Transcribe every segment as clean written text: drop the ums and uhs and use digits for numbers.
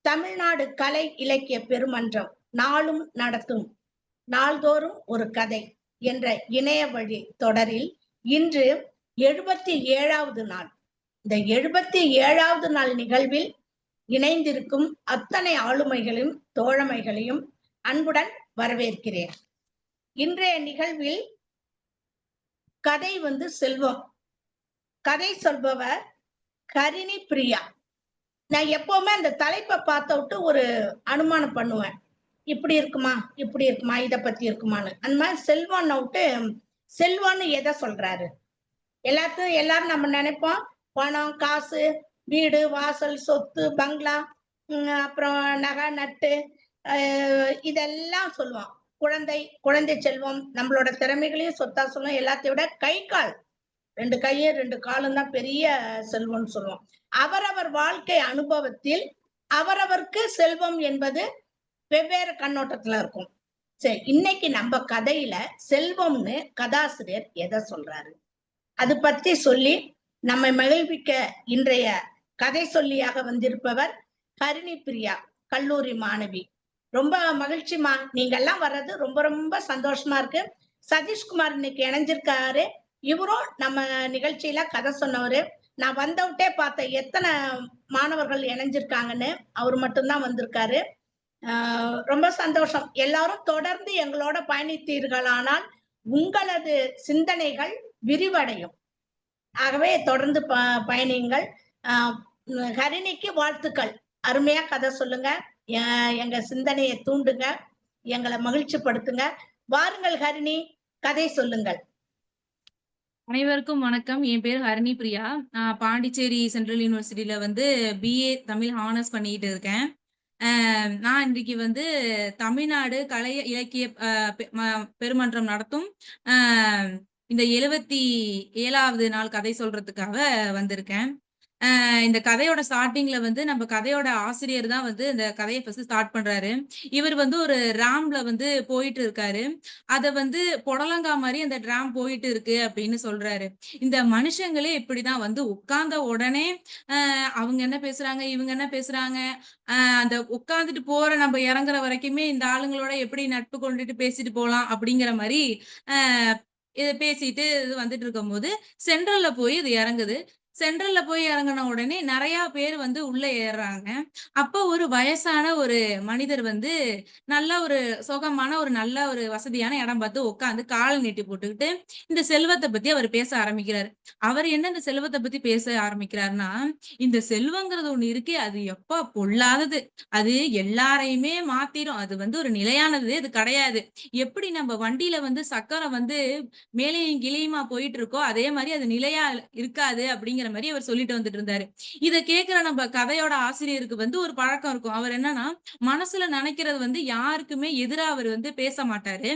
தமிழ்நாடு கலை இலக்கிய பெருமன்றம் நாளும் நடத்தும் நாள்தோறும் ஒரு கதை என்ற இணைய வழி தொடரில் இன்று 77வது நாள். இந்த 77வது நாள் நிகழ்வில் இணைந்திருக்கும் அத்தனை ஆளுமைகளையும் தோழமைகளையும் அன்புடன் வரவேற்கிறேன். இன்றைய நிகழ்வில் கதை செல்வம். கதை சொல்பவர் ஹரிணி பிரியா. நான் எப்பவுமே அந்த தலைப்பை பார்த்த விட்டு ஒரு அனுமானம் பண்ணுவேன். இப்படி இருக்குமா, இப்படி இருக்குமா, இதை பத்தி இருக்குமான்னு. அந்த மாதிரி செல்வம் விட்டு செல்வம்னு எதை சொல்றாரு? எல்லாரும் நம்ம நினைப்போம் பணம், காசு, வீடு, வாசல், சொத்து, பங்களா, அப்புறம் நகை, நட்டு, இதெல்லாம் சொல்லுவோம். குழந்தை செல்வம், நம்மளோட திறமைகளையும் சொத்தா சொல்லுவோம். எல்லாத்தையும் விட கை கால், 2 கையும் 2 காலும் தான் பெரிய செல்வம்னு சொல்லுவோம். அவரவர் வாழ்க்கை அனுபவத்தில் அவரவருக்கு செல்வம் என்பது வெவ்வேறு கண்ணோட்டத்துல இருக்கும். சரி, இன்னைக்கு நம்ம கதையில செல்வம்னு கதாசிரியர் எதை சொல்றாரு அது பத்தி சொல்லி நம்மை மகிழ்விக்க இன்றைய கதை சொல்லியாக வந்திருப்பவர் ஹரிணி பிரியா, கல்லூரி மாணவி. ரொம்ப மகிழ்ச்சிமா, நீங்க எல்லாம் வர்றது ரொம்ப ரொம்ப சந்தோஷமா இருக்கு. சதீஷ்குமார் இன்னைக்கு இணைஞ்சிருக்காரு. இவரும் நம்ம நிகழ்ச்சியில கதை சொன்னவரு. நான் வந்தவிட்டே பார்த்தேன் எத்தனை மாணவர்கள் இணைஞ்சிருக்காங்கன்னு. அவர் மட்டும்தான் வந்திருக்காரு. ரொம்ப சந்தோஷம். எல்லாரும் தொடர்ந்து எங்களோட பயணித்தீர்களானால் உங்களது சிந்தனைகள் விரிவடையும். ஆகவே தொடர்ந்து பயணியுங்கள். ஹரிணிக்கு வாழ்த்துக்கள். அருமையா கதை சொல்லுங்க, எங்க சிந்தனையை தூண்டுங்க, எங்களை மகிழ்ச்சி படுத்துங்க. வாருங்கள் ஹரிணி, கதை சொல்லுங்கள். அனைவருக்கும் வணக்கம். என் பேர் ஹரிணி பிரியா. நான் பாண்டிச்சேரி சென்ட்ரல் யூனிவர்சிட்டியில பிஏ தமிழ் ஹானர்ஸ் பண்ணிட்டு இருக்கேன். நான் இன்றைக்கு தமிழ்நாடு கலை இலக்கிய பெருமன்றம் நடத்தும் இந்த 77வது நாள் கதை சொல்றதுக்காக வந்திருக்கேன். இந்த கதையோட ஸ்டார்டிங்ல நம்ம கதையோட ஆசிரியர் தான் இந்த கதையை ஃபர்ஸ்ட் ஸ்டார்ட் பண்றாரு. இவர் ஒரு ராம்ல போயிட்டு இருக்காரு. அத புடலங்கா மாதிரி அந்த டிராம் போயிட்டு இருக்கு அப்படின்னு சொல்றாரு. இந்த மனுஷங்களே இப்படிதான் உட்கார்ந்த உடனே அவங்க என்ன பேசுறாங்க, இவங்க என்ன பேசுறாங்க, அந்த உட்கார்ந்துட்டு போற நம்ம இறங்குற வரைக்குமே இந்த ஆளுங்களோட எப்படி நட்பு கொண்டுட்டு பேசிட்டு போலாம் அப்படிங்கிற மாதிரி இதை பேசிட்டு வந்துட்டு இருக்கும் போது சென்ட்ரல்ல போய் இது இறங்குது. சென்ட்ரல்ல போய் இறங்கின உடனே நிறைய பேர் உள்ள ஏறுறாங்க. அப்போ ஒரு வயசான ஒரு மனிதர் நல்ல ஒரு சுகமான ஒரு நல்ல ஒரு வசதியான இடம் பார்த்து உட்காந்து கால் நீட்டி போட்டுக்கிட்டு இந்த செல்வத்தை பத்தி அவர் பேச ஆரம்பிக்கிறாரு. அவர் என்ன இந்த செல்வத்தை பத்தி பேச ஆரம்பிக்கிறாருன்னா, இந்த செல்வங்கிறது ஒண்ணு இருக்கு, அது எப்ப பொல்லாதது, அது எல்லாரையுமே மாத்திரும், அது ஒரு நிலையானது அது கிடையாது. எப்படி நம்ம வண்டியில சக்கரம் மேலேயும் கிளியுமா போயிட்டு இருக்கோ அதே மாதிரி அது நிலையா இருக்காது அப்படிங்கிற மாதிரி அவர் சொல்லிட்டு வந்துட்டு இருந்தாரு. இதை கேட்கிற நம்ம கதையோட ஆசிரியருக்கு ஒரு பழக்கம் இருக்கும். அவர் என்னன்னா மனசுல நினைக்கிறது யாருக்குமே எதிரா அவர் பேச மாட்டாரு.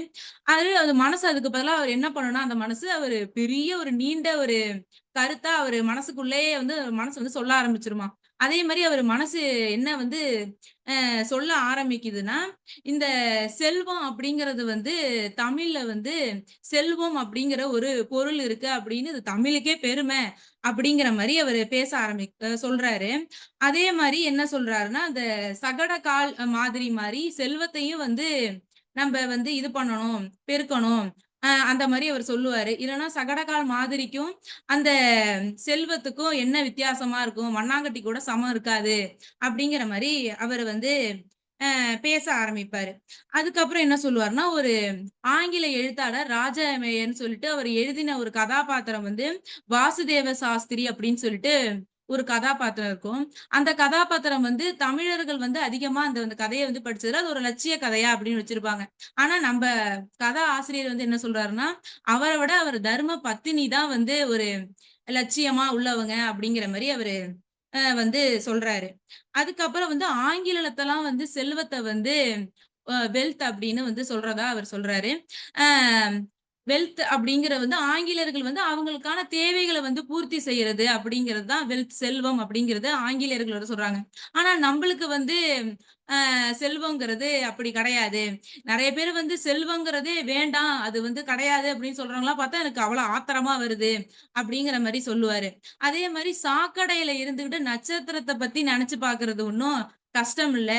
அது மனசு அதுக்கு பதிலா அவர் என்ன பண்ணணும்னா அந்த மனசு அவரு பெரிய ஒரு நீண்ட ஒரு கருத்தா அவரு மனசுக்குள்ளேயே மனசு சொல்ல ஆரம்பிச்சிருமா. அதே மாதிரி அவர் மனசு என்ன சொல்ல ஆரம்பிக்குதுன்னா, இந்த செல்வம் அப்படிங்கிறது தமிழ்ல செல்வம் அப்படிங்கிற ஒரு பொருள் இருக்கு அப்படின்னு இது தமிழுக்கே பெருமை அப்படிங்கிற மாதிரி அவரு பேச சொல்றாரு. அதே மாதிரி என்ன சொல்றாருன்னா, அந்த சகட கால் மாதிரி செல்வத்தையும் நம்ம இது பண்ணணும், பெருக்கணும், அந்த மாதிரி அவர் சொல்லுவாரு. இல்லைன்னா சகடகால் மாதிரிக்கும் அந்த செல்வத்துக்கும் என்ன வித்தியாசமா இருக்கும், மண்ணாங்கட்டி கூட சமம் இருக்காது அப்படிங்கிற மாதிரி அவர் பேச ஆரம்பிப்பாரு. அதுக்கப்புறம் என்ன சொல்லுவாருன்னா, ஒரு ஆங்கில எழுத்தாளர் ராஜமேயர்ன்னு சொல்லிட்டு அவர் எழுதின ஒரு கதாபாத்திரம் வாசுதேவ சாஸ்திரி அப்படின்னு சொல்லிட்டு ஒரு கதாபாத்திரம் இருக்கும். அந்த கதாபாத்திரம் தமிழர்கள் அதிகமா அந்த கதையை படிச்சதுல அது ஒரு லட்சிய கதையா அப்படின்னு வச்சிருப்பாங்க. ஆனா நம்ம கதா ஆசிரியர் என்ன சொல்றாருன்னா, அவரை விட அவர் தர்ம பத்தினி தான் ஒரு லட்சியமா உள்ளவங்க அப்படிங்கிற மாதிரி அவரு சொல்றாரு. அதுக்கப்புறம் ஆங்கிலத்தெல்லாம் செல்வத்தை வெல்த் அப்படின்னு சொல்றதா அவர் சொல்றாரு. வெல்த் அப்படிங்கிற ஆங்கிலேயர்கள் அவங்களுக்கான தேவைகளை பூர்த்தி செய்யறது அப்படிங்கிறது தான் வெல்த், செல்வம் அப்படிங்கிறது ஆங்கிலேயர்கள் சொல்றாங்க. ஆனா நம்மளுக்கு செல்வங்கிறது அப்படி கிடையாது. நிறைய பேர் செல்வங்கிறதே வேண்டாம், அது கிடையாது அப்படின்னு சொல்றவங்களா பார்த்தா எனக்கு அவ்வளவு ஆத்திரமா வருது அப்படிங்கிற மாதிரி சொல்லுவாரு. அதே மாதிரி சாக்கடையில இருந்துகிட்டு நட்சத்திரத்தை பத்தி நினைச்சு பாக்குறது ஒண்ணும் கஷ்டம் இல்ல.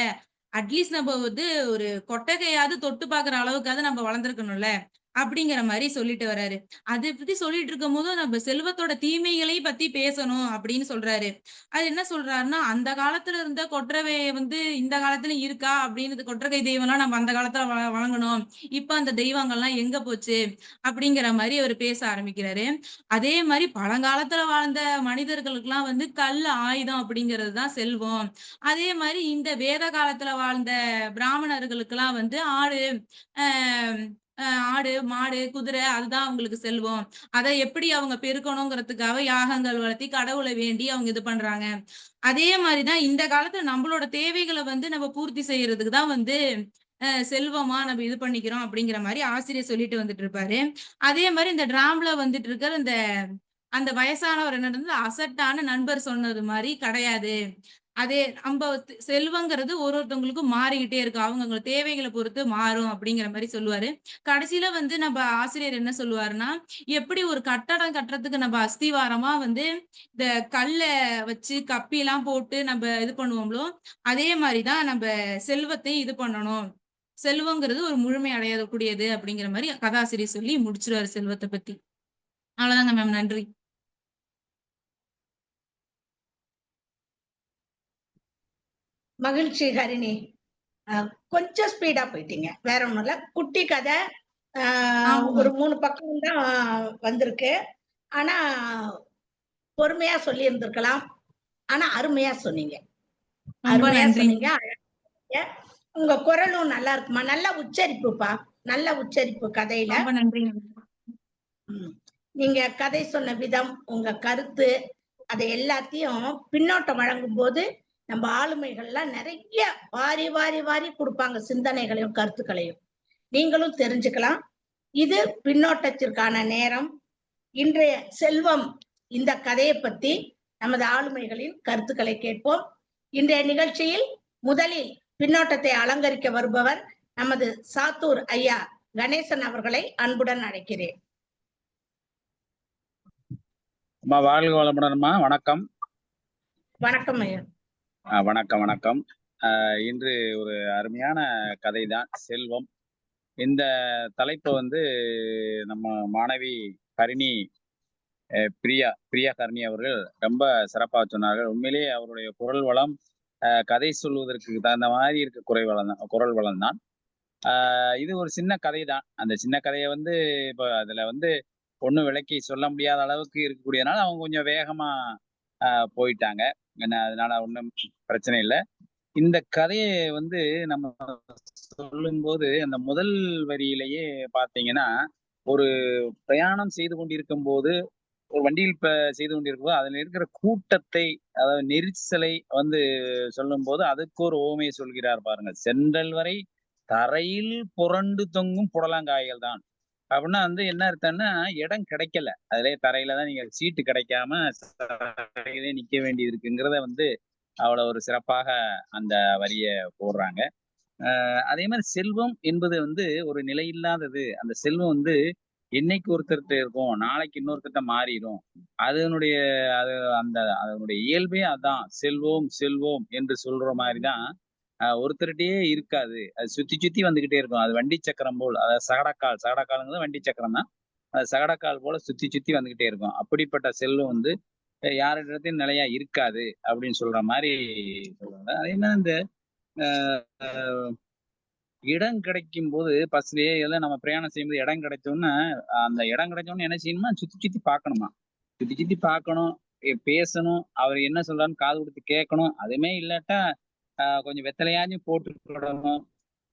அட்லீஸ்ட் நம்ம வந்து ஒரு கொட்டகையாவது தொட்டு பார்க்குற அளவுக்காவது நம்ம வளர்ந்துருக்கணும்ல. அப்படிங்கிற மாரி சொல்லிட்டு வராரு. அத பத்தி சொல்லிட்டு இருக்கும்போது நம்ம செல்வத்தோட தீமைகளை பத்தி பேசணும் அப்படின்னு சொல்றாரு. அது என்ன சொல்றாருன்னா, அந்த காலத்துல இருந்த கொற்றவை வந்து இந்த காலத்துலயும் இருக்கா? அப்படின்னு கொற்றவை தெய்வம்லாம் நம்ம அந்த காலத்துல வணங்குனோம். இப்ப அந்த தெய்வங்கள்லாம் எங்க போச்சு? அப்படிங்கிற மாரி அவரு பேச ஆரம்பிக்கிறாரு. அதே மாரி பழங்காலத்துல வாழ்ந்த மனிதர்களுக்கெல்லாம் வந்து கல் ஆயுதம் அப்படிங்கிறது தான் செல்வம். அதே மாரி இந்த வேத காலத்துல வாழ்ந்த பிராமணர்களுக்கெல்லாம் வந்து ஆடு, அ அ ஆடு, மாடு, குதிரை அதுதான் அவங்களுக்கு செல்வம். அத எப்படி அவங்க பெருக்கணுங்கிறதுக்காக யாகங்கள் வளர்த்தி, கடவுள வேண்டி அவங்க இது பண்றாங்க. அதே மாரி தான் இந்த காலத்துல நம்மளோட தேவைகள வந்து நம்ம பூர்த்தி செய்யறதுக்கு தான் வந்து செல்வமா நம்ம இது பண்ணிக்கிறோம் அப்படிங்கிற மாரி ஆசிரியர் சொல்லிட்டு வந்துட்டு இருப்பாரு. அதே மாரி இந்த டிராம்ல வந்துட்டு இருக்கிற இந்த அந்த வயசானவர் என்ன நடந்தது, அசட்டான நண்பர் சொன்னது மாரி கிடையாது. அதே நம்ப செல்வங்கிறது ஒருத்தவங்களுக்கும் மாறிக்கிட்டே இருக்கும். அவங்கவங்க தேவைகள பொறுத்து மாறும் அப்படிங்கிற மாரி சொல்லுவாரு. கடைசியில வந்து நம்ப ஆசிரியர் என்ன சொல்லுவாருன்னா, எப்படி ஒரு கட்டடம் கட்டுறதுக்கு நம்ப அஸ்திவாரமா வந்து இந்த கல்ல வச்சு கப்பிலாம் போட்டு நம்ப இது பண்ணுவோம்ளோ, அதே மாரி தான் நம்ப செல்வத்தையும் இது பண்ணணும். செல்வங்கிறது ஒரு முழுமை அடையக்கூடியது அப்படிங்கிற மாரி கதாசிரியர் சொல்லி முடிச்சுருவாரு செல்வத்த பத்தி. அவ்வளோதாங்க மேம். நன்றி. மகிழ்ச்சி ஹரிணி. கொஞ்சம் ஸ்பீடா போயிட்டீங்க. வேற ஒண்ணும் இல்ல. குட்டி கதை. ஆமா ஒரு மேம். 3 பக்கம் தான் வந்திருக்கு. ஆனா பொறுமையா சொல்லியிருந்திருக்கலாம். ஆனா அருமையா சொன்னீங்க. ரொம்ப அருமையா நன்றிங்க. சொன்னீங்க. அழகா உங்க குரலும் நல்லா இருக்குமா. நல்ல உச்சரிப்புப்பா. நல்ல உச்சரிப்பு கதையில. ரொம்ப நன்றிங்க. ம். நீங்க கதை சொன்ன விதம், உங்க கருத்து, அதை எல்லாத்தையும் பின்னோட்டம் வழங்கும்போது, நம்ம ஆளுமைகள்லாம் நெறைய வாரி, வாரி, வாரி குடுப்பாங்க சிந்தனைகளையும், கருத்துக்களையும். நீங்களும் தெரிஞ்சுக்கலாம். இது பின்னோட்டத்திற்கான நேரம். இன்றைய செல்வம் இந்த கதையை பத்தி நமது ஆளுமைகளின் கருத்துக்களை கேட்போம். இன்றைய நிகழ்ச்சியில் முதலில் பின்னோட்டத்தை அலங்கரிக்க வருபவர் நமது சாத்தூர் ஐயா கணேசன் அவர்களை அன்புடன் அழைக்கிறேன். அம்மா வாழ்க வளமுடன்மா. வணக்கம். வணக்கம் ஐயா. வணக்கம் வணக்கம். இன்று ஒரு அருமையான கதை தான் செல்வம். இந்த தலைப்பை வந்து நம்ம மாணவி ஹரிணி பிரியா ஹரிணி அவர்கள் ரொம்ப சிறப்பாக சொன்னார்கள். உண்மையிலேயே அவருடைய குரல் வளம் கதை சொல்வதற்கு தகுந்த மாதிரி இருக்க குரல் வளம் தான். இது ஒரு சின்ன கதை தான். அந்த சின்ன கதையை வந்து இப்போ அதுல வந்து ஒன்றும் விளக்கி சொல்ல முடியாத அளவுக்கு இருக்கக்கூடியதுனால அவங்க கொஞ்சம் வேகமா போயிட்டாங்க. அதனால ஒன்றும் பிரச்சனை இல்லை. இந்த கதையை வந்து நம்ம சொல்லும்போது அந்த முதல் வரியிலேயே பார்த்தீங்கன்னா, ஒரு பிரயாணம் செய்து கொண்டிருக்கும் போது, ஒரு வண்டியில் செய்து கொண்டிருக்கும்போது, அதில இருக்கிற கூட்டத்தை, அதாவது நெரிசலை வந்து சொல்லும்போது, அதுக்கு ஒரு உவமையை சொல்கிறார் பாருங்க. "சென்றல் வரை தரையில் புரண்டு தொங்கும் புடலங்காய்கள் தான்." அப்படின்னா வந்து என்ன அர்த்தம்னா, இடம் கிடைக்கல. அதிலே தரையில தான் நீங்க சீட்டு கிடைக்காம தரையிலே நிக்க வேண்டியது இருக்குங்கிறத வந்து அவ்வளவு ஒரு சிறப்பாக அந்த வரிய போடுறாங்க. அதே மாரி செல்வம் என்பது வந்து ஒரு நிலையில்லாதது. அந்த செல்வம் வந்து இன்னைக்கு ஒருத்தர்ட்ட இருக்கும். நாளைக்கு இன்னொருத்தர்ட்ட மாறிரும். அதனுடைய அது அந்த அதனுடைய இயல்பே அதான். செல்வோம், செல்வோம் என்று சொல்ற மாரி தான் ஒருத்தர்ட்டயே இருக்காது. அது சுத்தி சுத்தி வந்துகிட்டே இருக்கும். அது வண்டி சக்கரம் போல். அதாவது சகடக்கால்ங்கிறது வண்டி சக்கரம் தான். அது சகடக்கால் போல சுத்தி சுத்தி வந்துகிட்டே இருக்கும். அப்படிப்பட்ட செல்வம் வந்து யாரிடத்தையும் நிலையா இருக்காது அப்படின்னு சொல்ற மாரி சொல்றாங்க. அதே மாரி இந்த அ இடம் கிடைக்கும்போது பஸ்லயே எல்லாம் நம்ம பிரயாணம் செய்யும்போது இடம் கிடைச்சோன்னே, அந்த இடம் கிடைச்சோன்னே என்ன செய்யணுமா, சுத்தி சுத்தி பார்க்கணுமா. சுத்தி சுத்தி பார்க்கணும், பேசணும், அவர் என்ன சொல்றாருன்னு காது குடுத்து கேட்கணும். அதுவுமே இல்லாட்டா, கொஞ்சம் வெத்தலையாச்சும் போட்டுக்கிடணும்.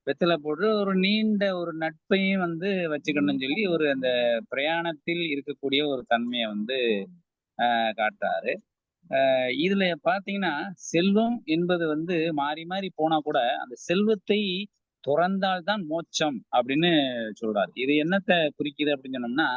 வெத்தல போட்டு ஒரு நீண்ட ஒரு நட்பையும் வந்து வச்சுக்கணும்னு சொல்லி, ஒரு அந்த பிரயாணத்தில் இருக்கக்கூடிய ஒரு தன்மைய வந்து காட்டுறாரு. இதுல பார்த்தீங்கன்னா, செல்வம் என்பது வந்து மாறி மாறி போனா கூட, அந்த செல்வத்தை துறந்தால் தான் மோட்சம் அப்படின்னு சொல்றாரு. இது என்னத்த குறிக்குது அப்படின்னு சொன்னோம்னா,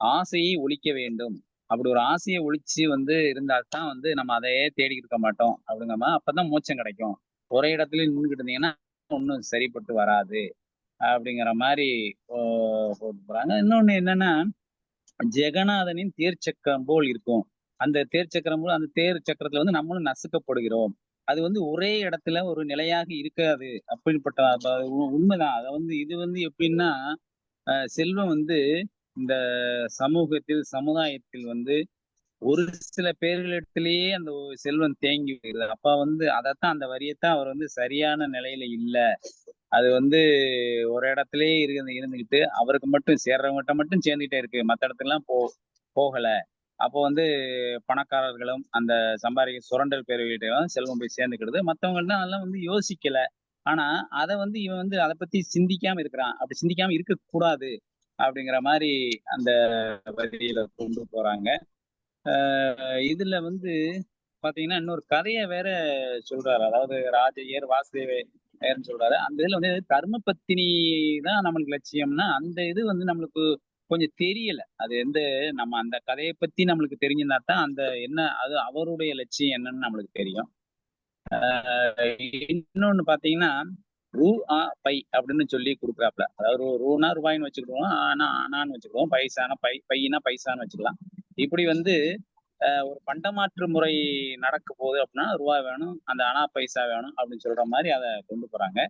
ஆசையை ஒழிக்க வேண்டும். அப்படி ஒரு ஆசைய ஒழிச்சு வந்து இருந்தா தான் வந்து நம்ம அதையே தேடிக்கிட்டு இருக்க மாட்டோம். அப்படிங்கிற மாரி அப்பதான் மோட்சம் கிடைக்கும். ஒரே இடத்துல நின்னுகிட்டு இருந்தீங்கன்னா, ஒண்ணும் சரிப்பட்டு வராது. அப்படிங்கிற மாரி போ போட்டு போறாங்க. இன்னொன்னு என்னன்னா, ஜெகநாதனின் தேர் சக்கரம் போல் இருக்கும். அந்த தேர் சக்கரம் போல அந்த தேர் சக்கரத்துல வந்து நம்மளும் நசுக்கப்படுகிறோம். அது வந்து ஒரே இடத்துல ஒரு நிலையாக இருக்காது. அப்படிப்பட்ட உண்மைதான். அத வந்து இது வந்து எப்படின்னா, செல்வம் வந்து இந்த சமூகத்தில், சமுதாயத்தில் வந்து ஒரு சில பேர்களிடத்திலேயே அந்த செல்வம் தேங்கி வருகிறது. அப்ப வந்து அதத்தான் அந்த வரியத்தான் அவர் வந்து சரியான நிலையில இல்ல. அது வந்து ஒரு இடத்திலேயே இருந்துகிட்டு, அவருக்கு மட்டும் சேர்றவங்கட்ட மட்டும் சேர்ந்துட்டே இருக்கு. மத்த இடத்துலலாம் போகல. அப்போ வந்து பணக்காரர்களும், அந்த சுரண்டல் பேர்வழிகிட்டயும் செல்வம் போய் சேர்ந்துக்கிடுது. மத்தவங்கலாம் அதெல்லாம் வந்து யோசிக்கல. ஆனா, அத வந்து இவன் வந்து அத பத்தி சிந்திக்காம இருக்கிறான். அப்படி சிந்திக்காம இருக்கக்கூடாது. அப்படிங்கிற மாரி அந்த வரியில கொண்டு போறாங்க. அ இதுல வந்து பாத்தீங்கன்னா, இன்னொரு கதைய வேற சொல்றாரு. அதாவது ராஜையர், வாசுதேவர்ன்னு சொல்றாரு. அந்த இதுல வந்து தர்ம பத்தினி தான் நம்மளுக்கு லட்சியம்னா, அந்த இது வந்து நம்மளுக்கு கொஞ்சம் தெரியல. அது நம்ம அந்த கதைய பத்தி நம்மளுக்கு தெரிஞ்சிருந்தா தான், அந்த என்ன அது அவருடைய லட்சியம் என்னன்னு நம்மளுக்கு தெரியும். இன்னொன்னு பாத்தீங்கன்னா, ரூ, பை அப்படின்னு சொல்லி குடுக்குறாப்ல. அதாவது ரூனா ரூபாய்ன்னு வச்சுக்கிடுவோம். ஆனா ஆனான்னு வச்சுக்குவோம். பைசானா பையினா பைசான்னு வச்சுக்கலாம். இப்படி வந்து ஒரு பண்டமாற்று முறை நடக்க போகுது அப்படின்னா, ரூவா வேணும், அந்த அணா, பைசா வேணும் அப்படின்னு சொல்ற மாரி அத கொண்டு போறாங்க.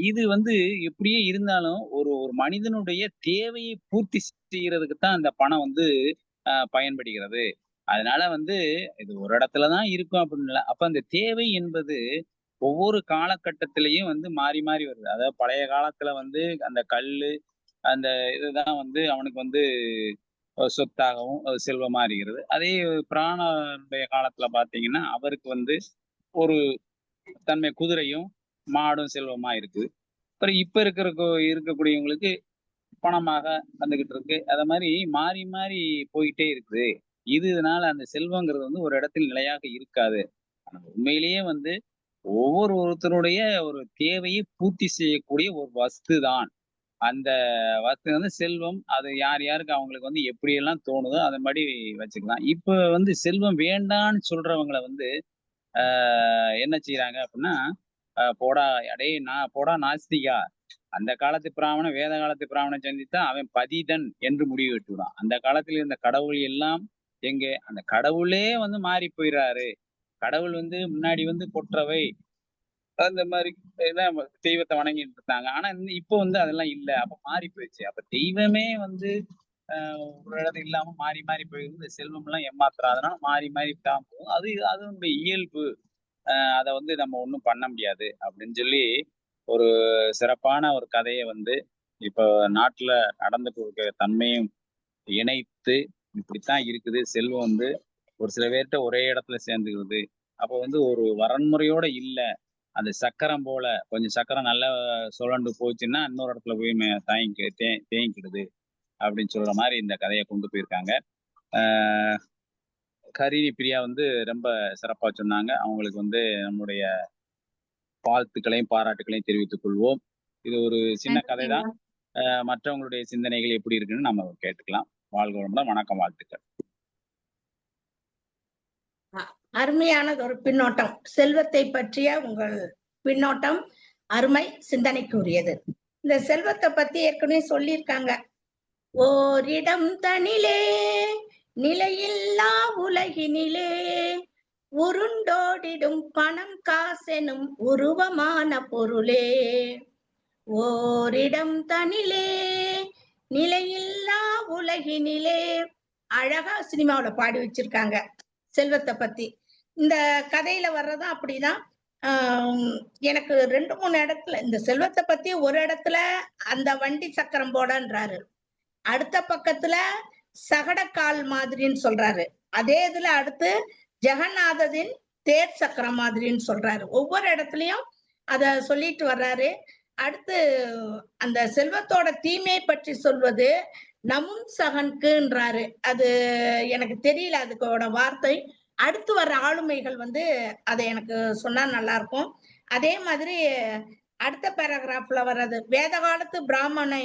இது வந்து இப்படியே இருந்தாலும் ஒரு ஒரு மனிதனுடைய தேவையை பூர்த்தி செய்யறதுக்கு தான் அந்த பணம் வந்து பயன்படுகிறது. அதனால வந்து இது ஒரு இடத்துல தான் இருக்கும் அப்படின்னு இல்ல. அப்ப அந்த தேவை என்பது ஒவ்வொரு காலகட்டத்திலயும் வந்து மாறி மாறி வருது. அதாவது பழைய காலத்துல வந்து அந்த கல்லு, அந்த இதுதான் வந்து அவனுக்கு வந்து சொத்தாகவும் செல்வமா இருக்கிறது. அதே பிராணனுடைய காலத்துல பார்த்தீங்கன்னா, அவருக்கு வந்து ஒரு தன்மை குதிரையும், மாடும் செல்வமா இருக்குது. அப்புறம் இப்ப இருக்கக்கூடியவங்களுக்கு பணமாக வந்துகிட்டு இருக்கு. அத மாரி மாறி மாறி போயிட்டே இருக்குது. இதனால அந்த செல்வங்கிறது வந்து ஒரு இடத்தில் நிலையாக இருக்காது. ஆனா உண்மையிலேயே வந்து ஒருத்தருடைய ஒரு தேவையை பூர்த்தி செய்யக்கூடிய ஒரு வஸ்து தான். அந்த வஸ்து வந்து செல்வம். அது யார் யாருக்கு அவங்களுக்கு வந்து எப்படியெல்லாம் தோணுதோ அதன்படி வச்சுக்கலாம். இப்ப வந்து செல்வம் வேண்டான்னு சொல்றவங்கள வந்து ஆ என்ன செய்றாங்க அப்டின்னா, போடா அடேய் போடா நாஸ்திகா! அந்த காலத்து பிராமணன், வேத காலத்து பிராமணன் சந்தித்தா அவன் பதிதன் என்று முடிவு விட்டுவிடான். அந்த காலத்தில் இருந்த கடவுள் எல்லாம் எங்கே? அந்த கடவுளே வந்து மாறி போயிறாரு. கடவுள் வந்து முன்னாடி வந்து கொற்றவை, அந்த மாரி தான் தெய்வத்த வணங்கிட்டு இருந்தாங்க. ஆனா இப்போ வந்து அதெல்லாம் இல்ல. அப்ப மாறி போயிருச்சு. அப்ப தெய்வமே வந்து அ ஒரு இடத்துல இல்லாம மாறி மாறி போயிருந்து. இந்த செல்வம்லாம் ஏமாத்துறான். அதனால மாறி மாறி தான் போகும். அது அதனுடைய இயல்பு. அத வந்து நம்ம ஒண்ணும் பண்ண முடியாது அப்படின்னு சொல்லி, ஒரு சிறப்பான ஒரு கதைய வந்து இப்ப நாட்டுல நடந்துட்டு இருக்க தன்மையும் இணைத்து, இப்படித்தான் இருக்குது. செல்வம் வந்து ஒரு சில பேர்ட்ட ஒரே இடத்துல சேர்ந்துக்குது. அப்போ வந்து ஒரு வரன்முறையோட இல்ல. அந்த சக்கரம் போல, கொஞ்சம் சக்கரம் நல்லா சுழண்டு போச்சுன்னா, இன்னொரு இடத்துல போய் தேங்கிக்கிடுது. அப்படின்னு சொல்ற மாரி இந்த கதைய கொண்டு போயிருக்காங்க. ஆ ஹரிணி பிரியா வந்து ரொம்ப சிறப்பா சொன்னாங்க. அவங்களுக்கு வந்து நம்முடைய வாழ்த்துக்களையும், பாராட்டுக்களையும் தெரிவித்துக் கொள்வோம். இது ஒரு சின்ன கதை தான். நன்றிங்க. மற்றவங்களுடைய சிந்தனைகள் எப்படி இருக்குன்னு நம்ம கேட்டுக்கலாம். வாழ்க வளமுடன். வணக்கம், வாழ்த்துக்கள். அருமையானது ஒரு பின்னோட்டம். செல்வத்தை பற்றிய உங்கள் பின்னோட்டம் அருமை, சிந்தனைக்குரியது. இந்த செல்வத்தை பத்தி ஏற்கனவே சொல்லியிருக்காங்க. ஓரிடம் தனிலே நிலையில்லா உலகினிலே உருண்டோடிடும் பணம் காசெனும் உருவமான பொருளே. ஓரிடம் தனிலே நிலையில்லா உலகினிலே. அழகா சினிமாவுல பாடி வச்சிருக்காங்க செல்வத்தை பத்தி. இந்த கதையில வர்றதும் அப்படிதான். எனக்கு 2, 3 இடத்துல இந்த செல்வத்தை பத்தி ஒரு இடத்துல அந்த வண்டி சக்கரம் போடன்றாரு. அடுத்த பக்கத்துல சகடக்கால் மாதிரின்னு சொல்றாரு. அதே இதுல அடுத்து ஜெகநாதரின் தேர் சக்கரம் மாதிரின்னு சொல்றாரு. ஒவ்வொரு இடத்துலயும் அத சொல்லிட்டு வர்றாரு. அடுத்து அந்த செல்வத்தோட தீமை பற்றி சொல்வது நமும் சகன்குன்றாரு. அது எனக்கு தெரியல அதுக்கோட வார்த்தை. அடுத்து வர்ற ஆளுமைகள் வந்து அதை எனக்கு சொன்னா நல்லா இருக்கும். அதே மாதிரி அடுத்த பேராகிராஃப்ல வர்றது வேத காலத்து பிராமணனை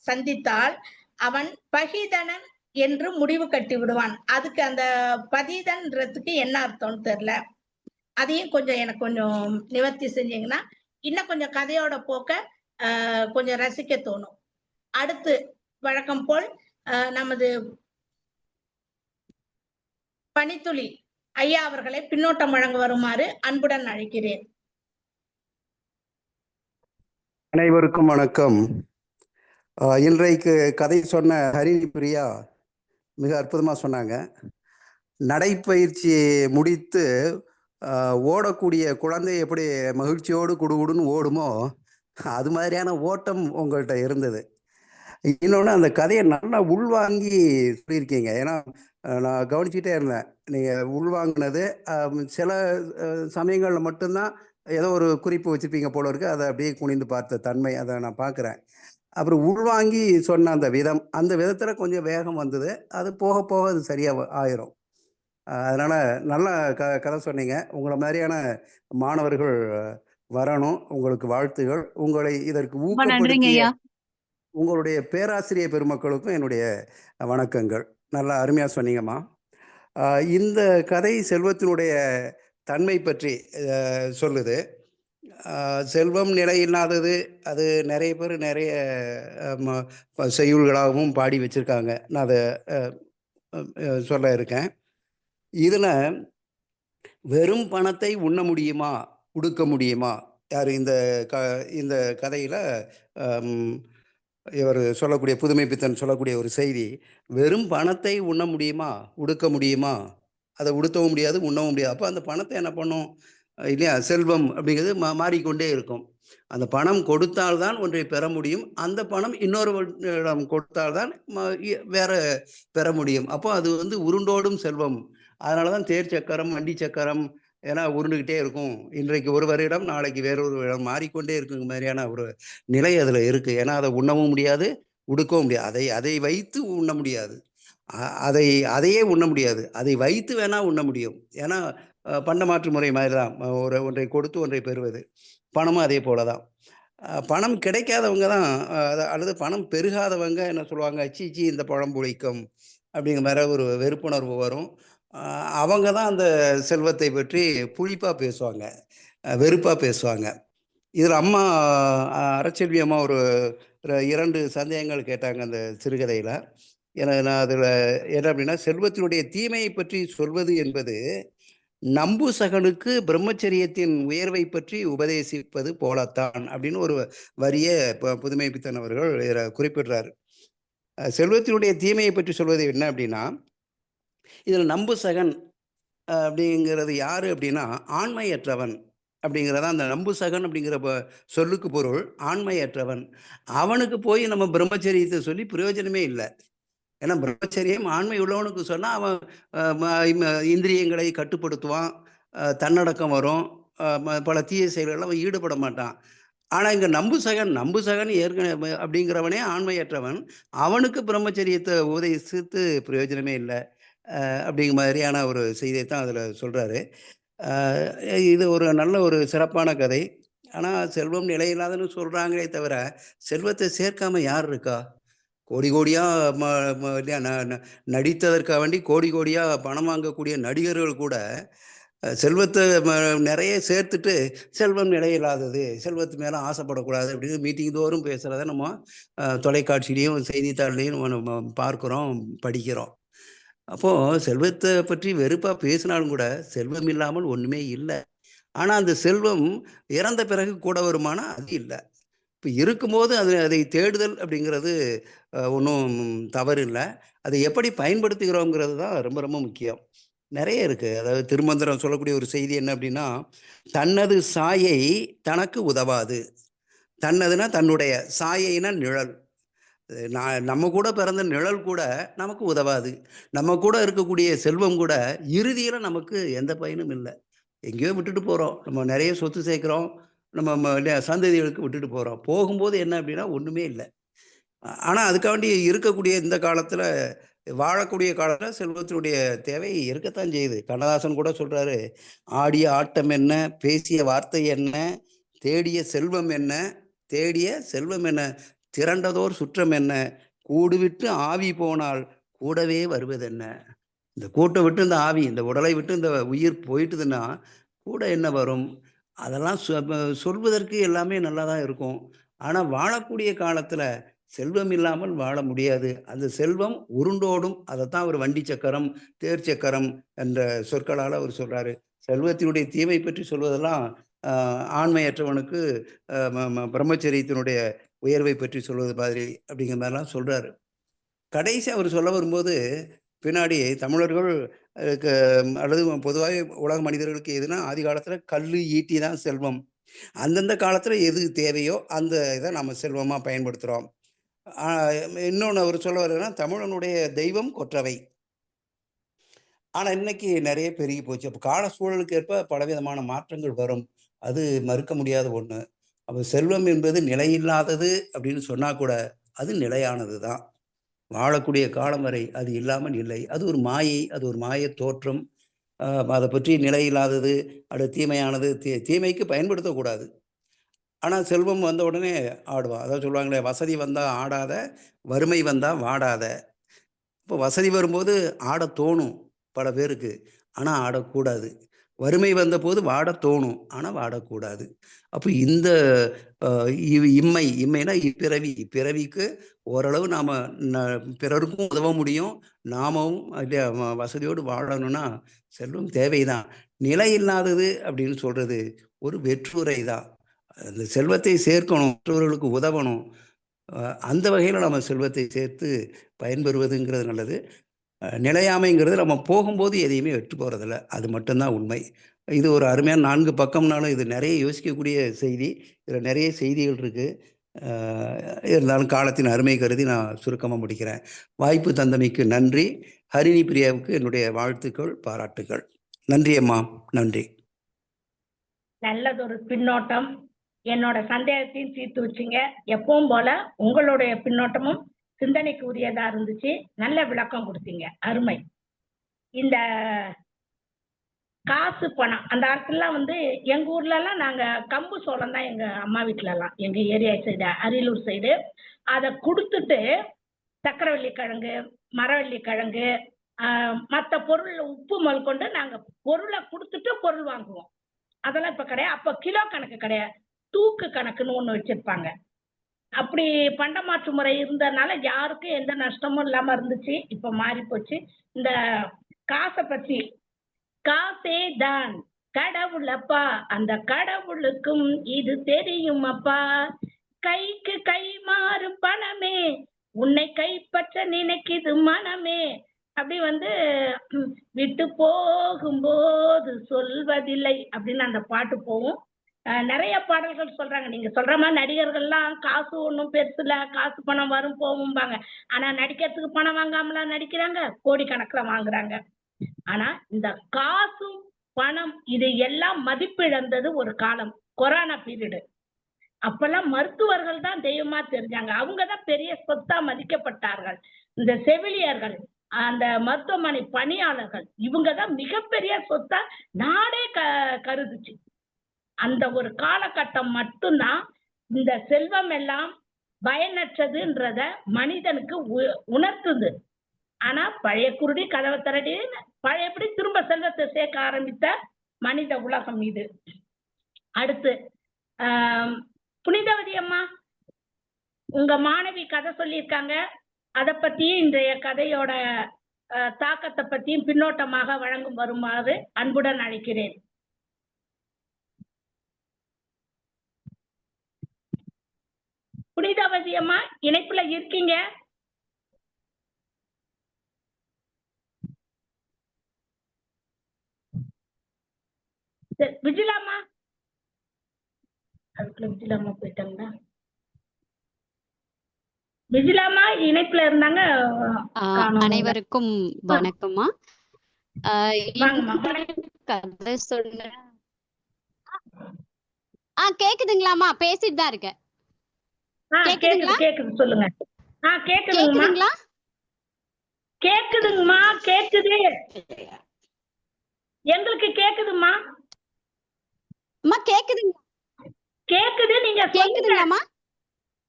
சந்தித்தால் அவன் பகிதனன் என்று முடிவு கட்டி விடுவான். அதுக்கு அந்த பதிதன்றதுக்கு என்ன அர்த்தம்னு தெரியல. அதையும் கொஞ்சம் எனக்கு கொஞ்சம் நிவர்த்தி செஞ்சீங்கன்னா இன்னும் கொஞ்சம் கதையோட போக்க கொஞ்சம் ரசிக்க தோணும். அடுத்து வழக்கம் போல் நமது பனித்துளி ஐயா அவர்களை பின்னோட்டம் வழங்க வருமாறு அன்புடன் அழைக்கிறேன். அனைவருக்கும் வணக்கம். இன்றைக்கு கதை சொன்ன ஹரிணி பிரியா மிக அற்புதமாக சொன்னாங்க. நடைப்பயிற்சி முடித்து ஓடக்கூடிய குழந்தை எப்படி மகிழ்ச்சியோடு குடுகுடுன்னு ஓடுமோ அது மாதிரியான ஓட்டம் உங்கள்கிட்ட இருந்தது. இன்னொன்று, அந்த கதையை நல்லா உள்வாங்கி சொல்லியிருக்கீங்க. ஏன்னா நான் கவனிச்சுட்டே இருந்தேன். நீங்கள் உள்வாங்கினது சில சமயங்களில் மட்டும்தான் ஏதோ ஒரு குறிப்பு வச்சுருப்பீங்க போல இருக்கு. அதை அப்படியே குனிந்து பார்த்த தன்மை அதை நான் பார்க்குறேன். அப்புறம் உள்வாங்கி சொன்ன அந்த விதம், அந்த விதத்தில் கொஞ்சம் வேகம் வந்தது. அது போக போக அது சரியாக ஆயிரும். அதனால் நல்ல கதை சொன்னீங்க. உங்களை மாதிரியான மாணவர்கள் வரணும். உங்களுக்கு வாழ்த்துகள். உங்களை இதற்கு ஊக்கப்படுத்திய உங்களுடைய பேராசிரியர் பெருமக்களுக்கும் என்னுடைய வணக்கங்கள். நல்லா அருமையாக சொன்னீங்கம்மா. இந்த கதை செல்வத்தினுடைய தன்மை பற்றி சொல்லுது. செல்வம் நிலை இல்லாதது, அது நிறைய பேர் நிறைய செய்யுள்களாகவும் பாடி வச்சுருக்காங்க. நான் அதை சொல்ல இருக்கேன். இதில் வெறும் பணத்தை உண்ண முடியுமா, உடுக்க முடியுமா? யார் இந்த கதையில் இவர் சொல்லக்கூடிய புதுமை பித்தன் சொல்லக்கூடிய ஒரு செய்தி, வெறும் பணத்தை உண்ண முடியுமா, உடுக்க முடியுமா? அதை உடுத்தவும் முடியாது, உண்ணவும் முடியாது. அப்போ அந்த பணத்தை என்ன பண்ணும் இல்லையா? செல்வம் அப்படிங்கிறது மாறிக்கொண்டே இருக்கும். அந்த பணம் கொடுத்தால்தான் ஒன்றை பெற முடியும். அந்த பணம் இன்னொருவரிடம் கொடுத்தால்தான் வேற பெற முடியும். அப்போ அது உருண்டோடும் செல்வம். அதனால தான் தேர் சக்கரம், வண்டி சக்கரம் ஏன்னா உருண்டுகிட்டே இருக்கும். இன்றைக்கு ஒருவரிடம் நாளைக்கு வேறொருவரிடம் மாறிக்கொண்டே இருக்குங்க மாதிரியான ஒரு நிலை அதில் இருக்குது. ஏன்னா அதை உண்ணவும் முடியாது, உடுக்கவும் முடியாது. அதை வைத்து உண்ண முடியாது. அதையே உண்ண முடியாது. அதை வைத்து வேணா உண்ண முடியும். ஏன்னா பண்டமாற்று முறை மாதிரி தான். ஒன்றை கொடுத்து ஒன்றை பெறுவது. பணமும் அதே போல தான். பணம் கிடைக்காதவங்க தான், அல்லது பணம் பெருகாதவங்க என்ன சொல்லுவாங்க, சீச்சி இந்த பழம் புளிக்கும் அப்படிங்கிற மாதிரி ஒரு வெறுப்புணர்வு வரும். அவங்க தான் அந்த செல்வத்தை பற்றி புளிப்பாக பேசுவாங்க, வெறுப்பாக பேசுவாங்க. இதில் அம்மா அறச்செல்வி அம்மா ஒரு 2 சந்தேகங்கள் கேட்டாங்க அந்த சிறுகதையில். நான் அதில் என்ன அப்படின்னா, செல்வத்தினுடைய தீமையை பற்றி சொல்வது என்பது நம்புசகனுக்கு பிரம்மச்சரியத்தின் உயர்வை பற்றி உபதேசிப்பது போலத்தான் அப்படின்னு ஒரு வரிய புதுமை பித்தன் அவர்கள் குறிப்பிடுறாரு. செல்வத்தினுடைய தீமையை பற்றி சொல்வது என்ன அப்படின்னா, இதில் நம்புசகன் அப்படிங்கிறது யாரு அப்படின்னா, ஆண்மையற்றவன் அப்படிங்கிறதா அந்த நம்புசகன் அப்படிங்கிற சொல்லுக்கு பொருள் ஆண்மையற்றவன். அவனுக்கு போய் நம்ம பிரம்மச்சரியத்தை சொல்லி பிரயோஜனமே இல்லை. ஏன்னா பிரம்மச்சரியம் ஆண்மை உள்ளவனுக்கு சொன்னால் அவன் இந்திரியங்களை கட்டுப்படுத்துவான், தன்னடக்கம் வரும், பல தீய செயல்கள் அவன் ஈடுபட மாட்டான். ஆனால் இங்கே நம்புசகன் ஏற்கனவே அப்படிங்கிறவனே ஆண்மையற்றவன். அவனுக்கு பிரம்மச்சரியத்தை உபதேசித்து பிரயோஜனமே இல்லை அப்படிங்கிற மாதிரியான ஒரு செய்தியை தான் அதில் சொல்கிறாரு. இது ஒரு நல்ல ஒரு சிறப்பான கதை. ஆனால் செல்வம் நிலையில்லாதன்னு சொல்கிறாங்களே தவிர செல்வத்தை சேர்க்காம யார் இருக்கா? கோடி கோடியாக நடித்ததற்காக வேண்டி கோடி கோடியாக பணம் வாங்கக்கூடிய நடிகர்கள் கூட செல்வத்தை நிறைய சேர்த்துட்டு செல்வம் நிலையில்லாதது, செல்வத்து மேலே ஆசைப்படக்கூடாது அப்படின்னு மீட்டிங் தோறும் பேசுகிறத நம்ம தொலைக்காட்சியிலையும் செய்தித்தாள்லையும் நம்ம பார்க்குறோம், படிக்கிறோம். அப்போது செல்வத்தை பற்றி வெறுப்பாக பேசினாலும் கூட செல்வம் இல்லாமல் ஒன்றுமே இல்லை. ஆனால் அந்த செல்வம் இறந்த பிறகு கூட வருமானா அது இல்லை. இப்போ இருக்கும்போது அதை தேடுதல் அப்படிங்கிறது ஒன்றும் தவறு இல்லை. அதை எப்படி பயன்படுத்துகிறோங்கிறது தான் ரொம்ப ரொம்ப முக்கியம். நிறைய இருக்குது. அதாவது திருமந்திரம் சொல்லக்கூடிய ஒரு செய்தி என்ன அப்படின்னா, தன்னது சாயை தனக்கு உதவாது. தன்னதுன்னா தன்னுடைய, சாயைனா நிழல். நம்ம கூட பிறந்த நிழல் கூட நமக்கு உதவாது. நம்ம கூட இருக்கக்கூடிய செல்வம் கூட இறுதியில் நமக்கு எந்த பயனும் இல்லை. எங்கேயோ விட்டுட்டு போகிறோம். நம்ம நிறைய சொத்து சேர்க்குறோம், நம்ம சந்ததிகளுக்கு விட்டுட்டு போகிறோம். போகும்போது என்ன அப்படின்னா ஒன்றுமே இல்லை. ஆனால் அதுக்காண்டி இருக்கக்கூடிய இந்த காலத்தில், வாழக்கூடிய காலத்தில் செல்வத்தினுடைய தேவை இருக்கத்தான் செய்யுது. கண்ணதாசன் கூட சொல்கிறாரு, ஆடிய ஆட்டம் என்ன, பேசிய வார்த்தை என்ன, தேடிய செல்வம் என்ன, தேடிய செல்வம் என்ன, திரண்டதோர் சுற்றம் என்ன, கூடு விட்டு ஆவி போனால் கூடவே வருவதென்ன. இந்த கூட்டை விட்டு இந்த ஆவி, இந்த உடலை விட்டு இந்த உயிர் போயிட்டுதுன்னா கூட என்ன வரும்? அதெல்லாம் சொல்வதற்கு எல்லாமே நல்லா தான் இருக்கும். ஆனால் வாழக்கூடிய காலத்தில் செல்வம் இல்லாமல் வாழ முடியாது. அந்த செல்வம் உருண்டோடும். அதைத்தான் அவர் வண்டி சக்கரம், தேர் சக்கரம் என்ற சொற்களால் அவர் சொல்றாரு. செல்வத்தினுடைய தீமை பற்றி சொல்வதெல்லாம் ஆண்மையற்றவனுக்கு பிரம்மச்சரியத்தினுடைய உயர்வை பற்றி சொல்வது மாதிரி அப்படிங்கிற மாதிரிலாம் சொல்றாரு. கடைசி அவர் சொல்ல வரும்போது பின்னாடி தமிழர்கள் அல்லது பொதுவாக உலக மனிதர்களுக்கு எதுனா ஆதி காலத்தில் கல் ஈட்டி தான் செல்வம். அந்தந்த காலத்தில் எது தேவையோ அந்த இதை நம்ம செல்வமாக பயன்படுத்துகிறோம். இன்னொன்று அவர் சொல்ல வர்றதுன்னா தமிழனுடைய தெய்வம் கொற்றவை. ஆனால் இன்னைக்கு நிறைய பெருகி போச்சு. அப்போ கால சூழலுக்கு ஏற்ப பலவிதமான மாற்றங்கள் வரும். அது மறுக்க முடியாத ஒன்று. அப்போ செல்வம் என்பது நிலையில்லாதது அப்படின்னு சொன்னால் கூட அது நிலையானது தான். வாழக்கூடிய காலம் வரை அது இல்லாமல் இல்லை. அது ஒரு மாயை, அது ஒரு மாய தோற்றம். அதை பற்றி நிலையில்லாதது, அது தீமையானது, தீமைக்கு பயன்படுத்தக்கூடாது. ஆனால் செல்வம் வந்த உடனே ஆடுவான். அதாவது சொல்லுவாங்களே, வசதி வந்தால் ஆடாத, வறுமை வந்தால் வாடாத. இப்போ வசதி வரும்போது ஆட தோணும் பல பேருக்கு, ஆனால் ஆடக்கூடாது. வறுமை வந்தபோது வாட தோணும், ஆனால் வாடக்கூடாது. அப்போ இந்த இம்மைனா இப்பிறவிக்கு ஓரளவு நாம் பிறருக்கும் உதவ முடியும். நாமும் இல்லையா வசதியோடு வாழணும்னா செல்வம் தேவைதான். நிலை இல்லாதது அப்படின்னு சொல்றது ஒரு வெற்றுரை தான். அந்த செல்வத்தை சேர்க்கணும், மற்றவர்களுக்கு உதவணும். அந்த வகையில் நம்ம செல்வத்தை சேர்த்து பயன்பெறுவதுங்கிறது நல்லது. நிலையாமைங்கிறது நம்ம போகும்போது எதையுமே வெற்றி போகிறதில்ல. அது மட்டும்தான் உண்மை. இது ஒரு அருமையான 4 பக்கம்னாலும் இது நிறைய யோசிக்கக்கூடிய செய்தி. இதில் நிறைய செய்திகள் இருக்குது. இருந்தாலும் காலத்தின் அருமை கருதி நான் சுருக்கமாக முடிக்கிறேன். வாய்ப்பு தந்தமைக்கு நன்றி. ஹரிணி பிரியாவுக்கு என்னுடைய வாழ்த்துக்கள், பாராட்டுக்கள். நன்றி அம்மா, நன்றி. நல்லதொரு பின்னோட்டம். என்னோட சந்தேகத்தையும் தீர்த்து வச்சிங்க. எப்பவும் போல உங்களுடைய பின்னோட்டமும் சிந்தனைக்கு உரியதா இருந்துச்சு. நல்ல விளக்கம் கொடுத்தீங்க, அருமை. இந்த காசு பணம் அந்த காலத்துலாம் எங்க ஊர்ல எல்லாம் நாங்க கம்பு சோளம் தான் எங்க அம்மா வீட்டுல எல்லாம், எங்க ஏரியா சைடு, அரியலூர் சைடு. அதை கொடுத்துட்டு சக்கரவள்ளி கிழங்கு, மரவள்ளி கிழங்கு, மற்ற பொருள் உப்பு முதல் கொண்டு நாங்க பொருளை கொடுத்துட்டு பொருள் வாங்குவோம். அதெல்லாம் இப்ப கிடையாது. அப்ப கிலோ கணக்கு கிடையாது, தூக்கு கணக்குன்னு ஒண்ணு வச்சிருப்பாங்க. அப்படி பண்டமாற்று முறை இருந்ததுனால யாருக்கும் எந்த நஷ்டமும் இல்லாம இருந்துச்சு. இப்ப மாறி போச்சு. இந்த காசை பத்தி, காசே தான் கடவுளப்பா, அந்த கடவுளுக்கும் இது தெரியும் அப்பா. கைக்கு கை மாறும் பணமே, உன்னை கைப்பற்ற நினைக்குது மனமே. அப்படி விட்டு போகும்போது சொல்வதில்லை அப்படின்னு அந்த பாட்டு போகும். நிறைய பாடல்கள் சொல்றாங்க. நீங்க சொல்ற மாதிரி நடிகர்கள்லாம் காசு ஒன்றும் பெருசு இல்ல, காசு பணம் வரும் போகும்பாங்க. ஆனா நடிக்கிறதுக்கு பணம் வாங்காமலாம் நடிக்கிறாங்க, கோடிக்கணக்கில் வாங்குறாங்க. ஆனா இந்த காசும் பணம் இது எல்லாம் மதிப்பிழந்தது ஒரு காலம், கொரோனா பீரியடு. அப்பெல்லாம் மருத்துவர்கள் தான் தெய்வமா தெரிஞ்சாங்க. அவங்கதான் பெரிய சொத்தா மதிக்கப்பட்டார்கள். இந்த செவிலியர்கள், அந்த மருத்துவமனை பணியாளர்கள், இவங்கதான் மிகப்பெரிய சொத்தா நாடே கருதுச்சு. அந்த ஒரு காலகட்டம் மட்டும்தான் இந்த செல்வம் எல்லாம் பயனற்றதுன்றத மனிதனுக்கு உணர்த்துது. ஆனா பழைய குருடி கதவை திரடி பழையபடி திரும்ப செல்வத்தை சேர்க்க ஆரம்பித்த மனித உலகம் இது. அடுத்து புனிதவதி அம்மா, உங்க மாணவி கதை சொல்லியிருக்காங்க. அதை பத்தியும் இன்றைய கதையோட தாக்கத்தை பத்தியும் பின்னோட்டமாக வழங்கும் வருமாறு அன்புடன் அழைக்கிறேன். புனிதவதி அம்மா, இணைப்புல இருக்கீங்க? விஜிலாமா, அதுக்குள்ள விஜிலாமா போயிட்டாங்களா? விஜிலாமா இணைப்புல இருந்தாங்க. அனைவருக்கும் வணக்கம்மா. கதை சொல்ல கேக்குதுங்களாமா? பேசிட்டு தான் இருக்கேன். கேக்குது, சொல்லுங்க. கேக்குதுங்களா? கேக்குதுங்கம்மா, கேக்குது. எங்களுக்கு கேக்குதுமா. அம்மா கேக்குதுங்க. கேக்குது, நீங்க கேக்குதுங்களாமா?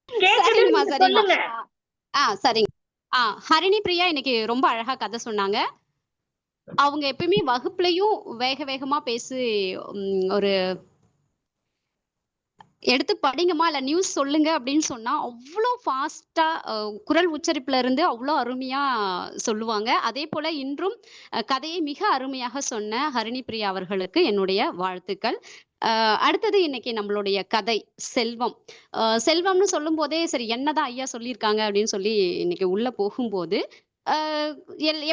சரிங்கம்மா, சரிங்க. சரிங்க. ஹரிணி பிரியா இன்னைக்கு ரொம்ப அழகா கதை சொன்னாங்க. அவங்க எப்பயுமே வகுப்புலயும் வேக வேகமா பேசி ஒரு எடுத்து படிங்கம்மா இல்ல நியூஸ் சொல்லுங்க அப்படின்னு சொன்னா அவ்வளோ ஃபாஸ்டா குரல் உச்சரிப்புல இருந்து அவ்வளோ அருமையா சொல்லுவாங்க. அதே போல இன்றும் கதையை மிக அருமையாக சொன்ன ஹரிணி பிரியா அவர்களுக்கு என்னுடைய வாழ்த்துக்கள். அடுத்தது இன்னைக்கு நம்மளுடைய கதை செல்வம். செல்வம்னு சொல்லும் போதே சரி என்னதான் ஐயா சொல்லியிருக்காங்க அப்படின்னு சொல்லி இன்னைக்கு உள்ள போகும்போது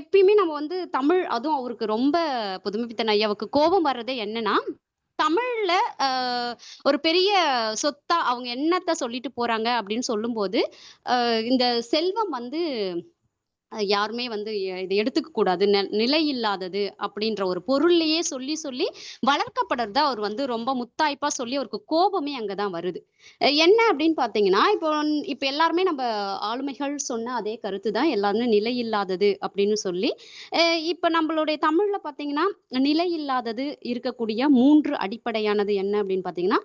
எப்பயுமே நம்ம வந்து தமிழ், அதுவும் அவருக்கு ரொம்ப புதுமைப்பித்தன் ஐயாவுக்கு கோபம் வர்றதே என்னன்னா தமிழ்ல ஒரு பெரிய சொத்தா அவங்க என்னத்த சொல்லிட்டு போறாங்க அப்படின்னு சொல்லும்போது இந்த செல்வம் வந்து யாருமே வந்து இதை எடுத்துக்க கூடாது, நிலை இல்லாதது அப்படின்ற ஒரு பொருள்லயே சொல்லி சொல்லி வளர்க்கப்படுறத அவர் வந்து ரொம்ப முத்தாய்ப்பா சொல்லி அவருக்கு கோபமே அங்கதான் வருது. என்ன அப்படின்னு பாத்தீங்கன்னா இப்ப எல்லாருமே நம்ம ஆளுமைகள் சொன்ன அதே கருத்து தான், எல்லாருமே நிலை இல்லாதது அப்படின்னு சொல்லி இப்ப நம்மளுடைய தமிழ்ல பாத்தீங்கன்னா நிலை இல்லாதது இருக்கக்கூடிய 3 அடிப்படையானது என்ன அப்படின்னு பாத்தீங்கன்னா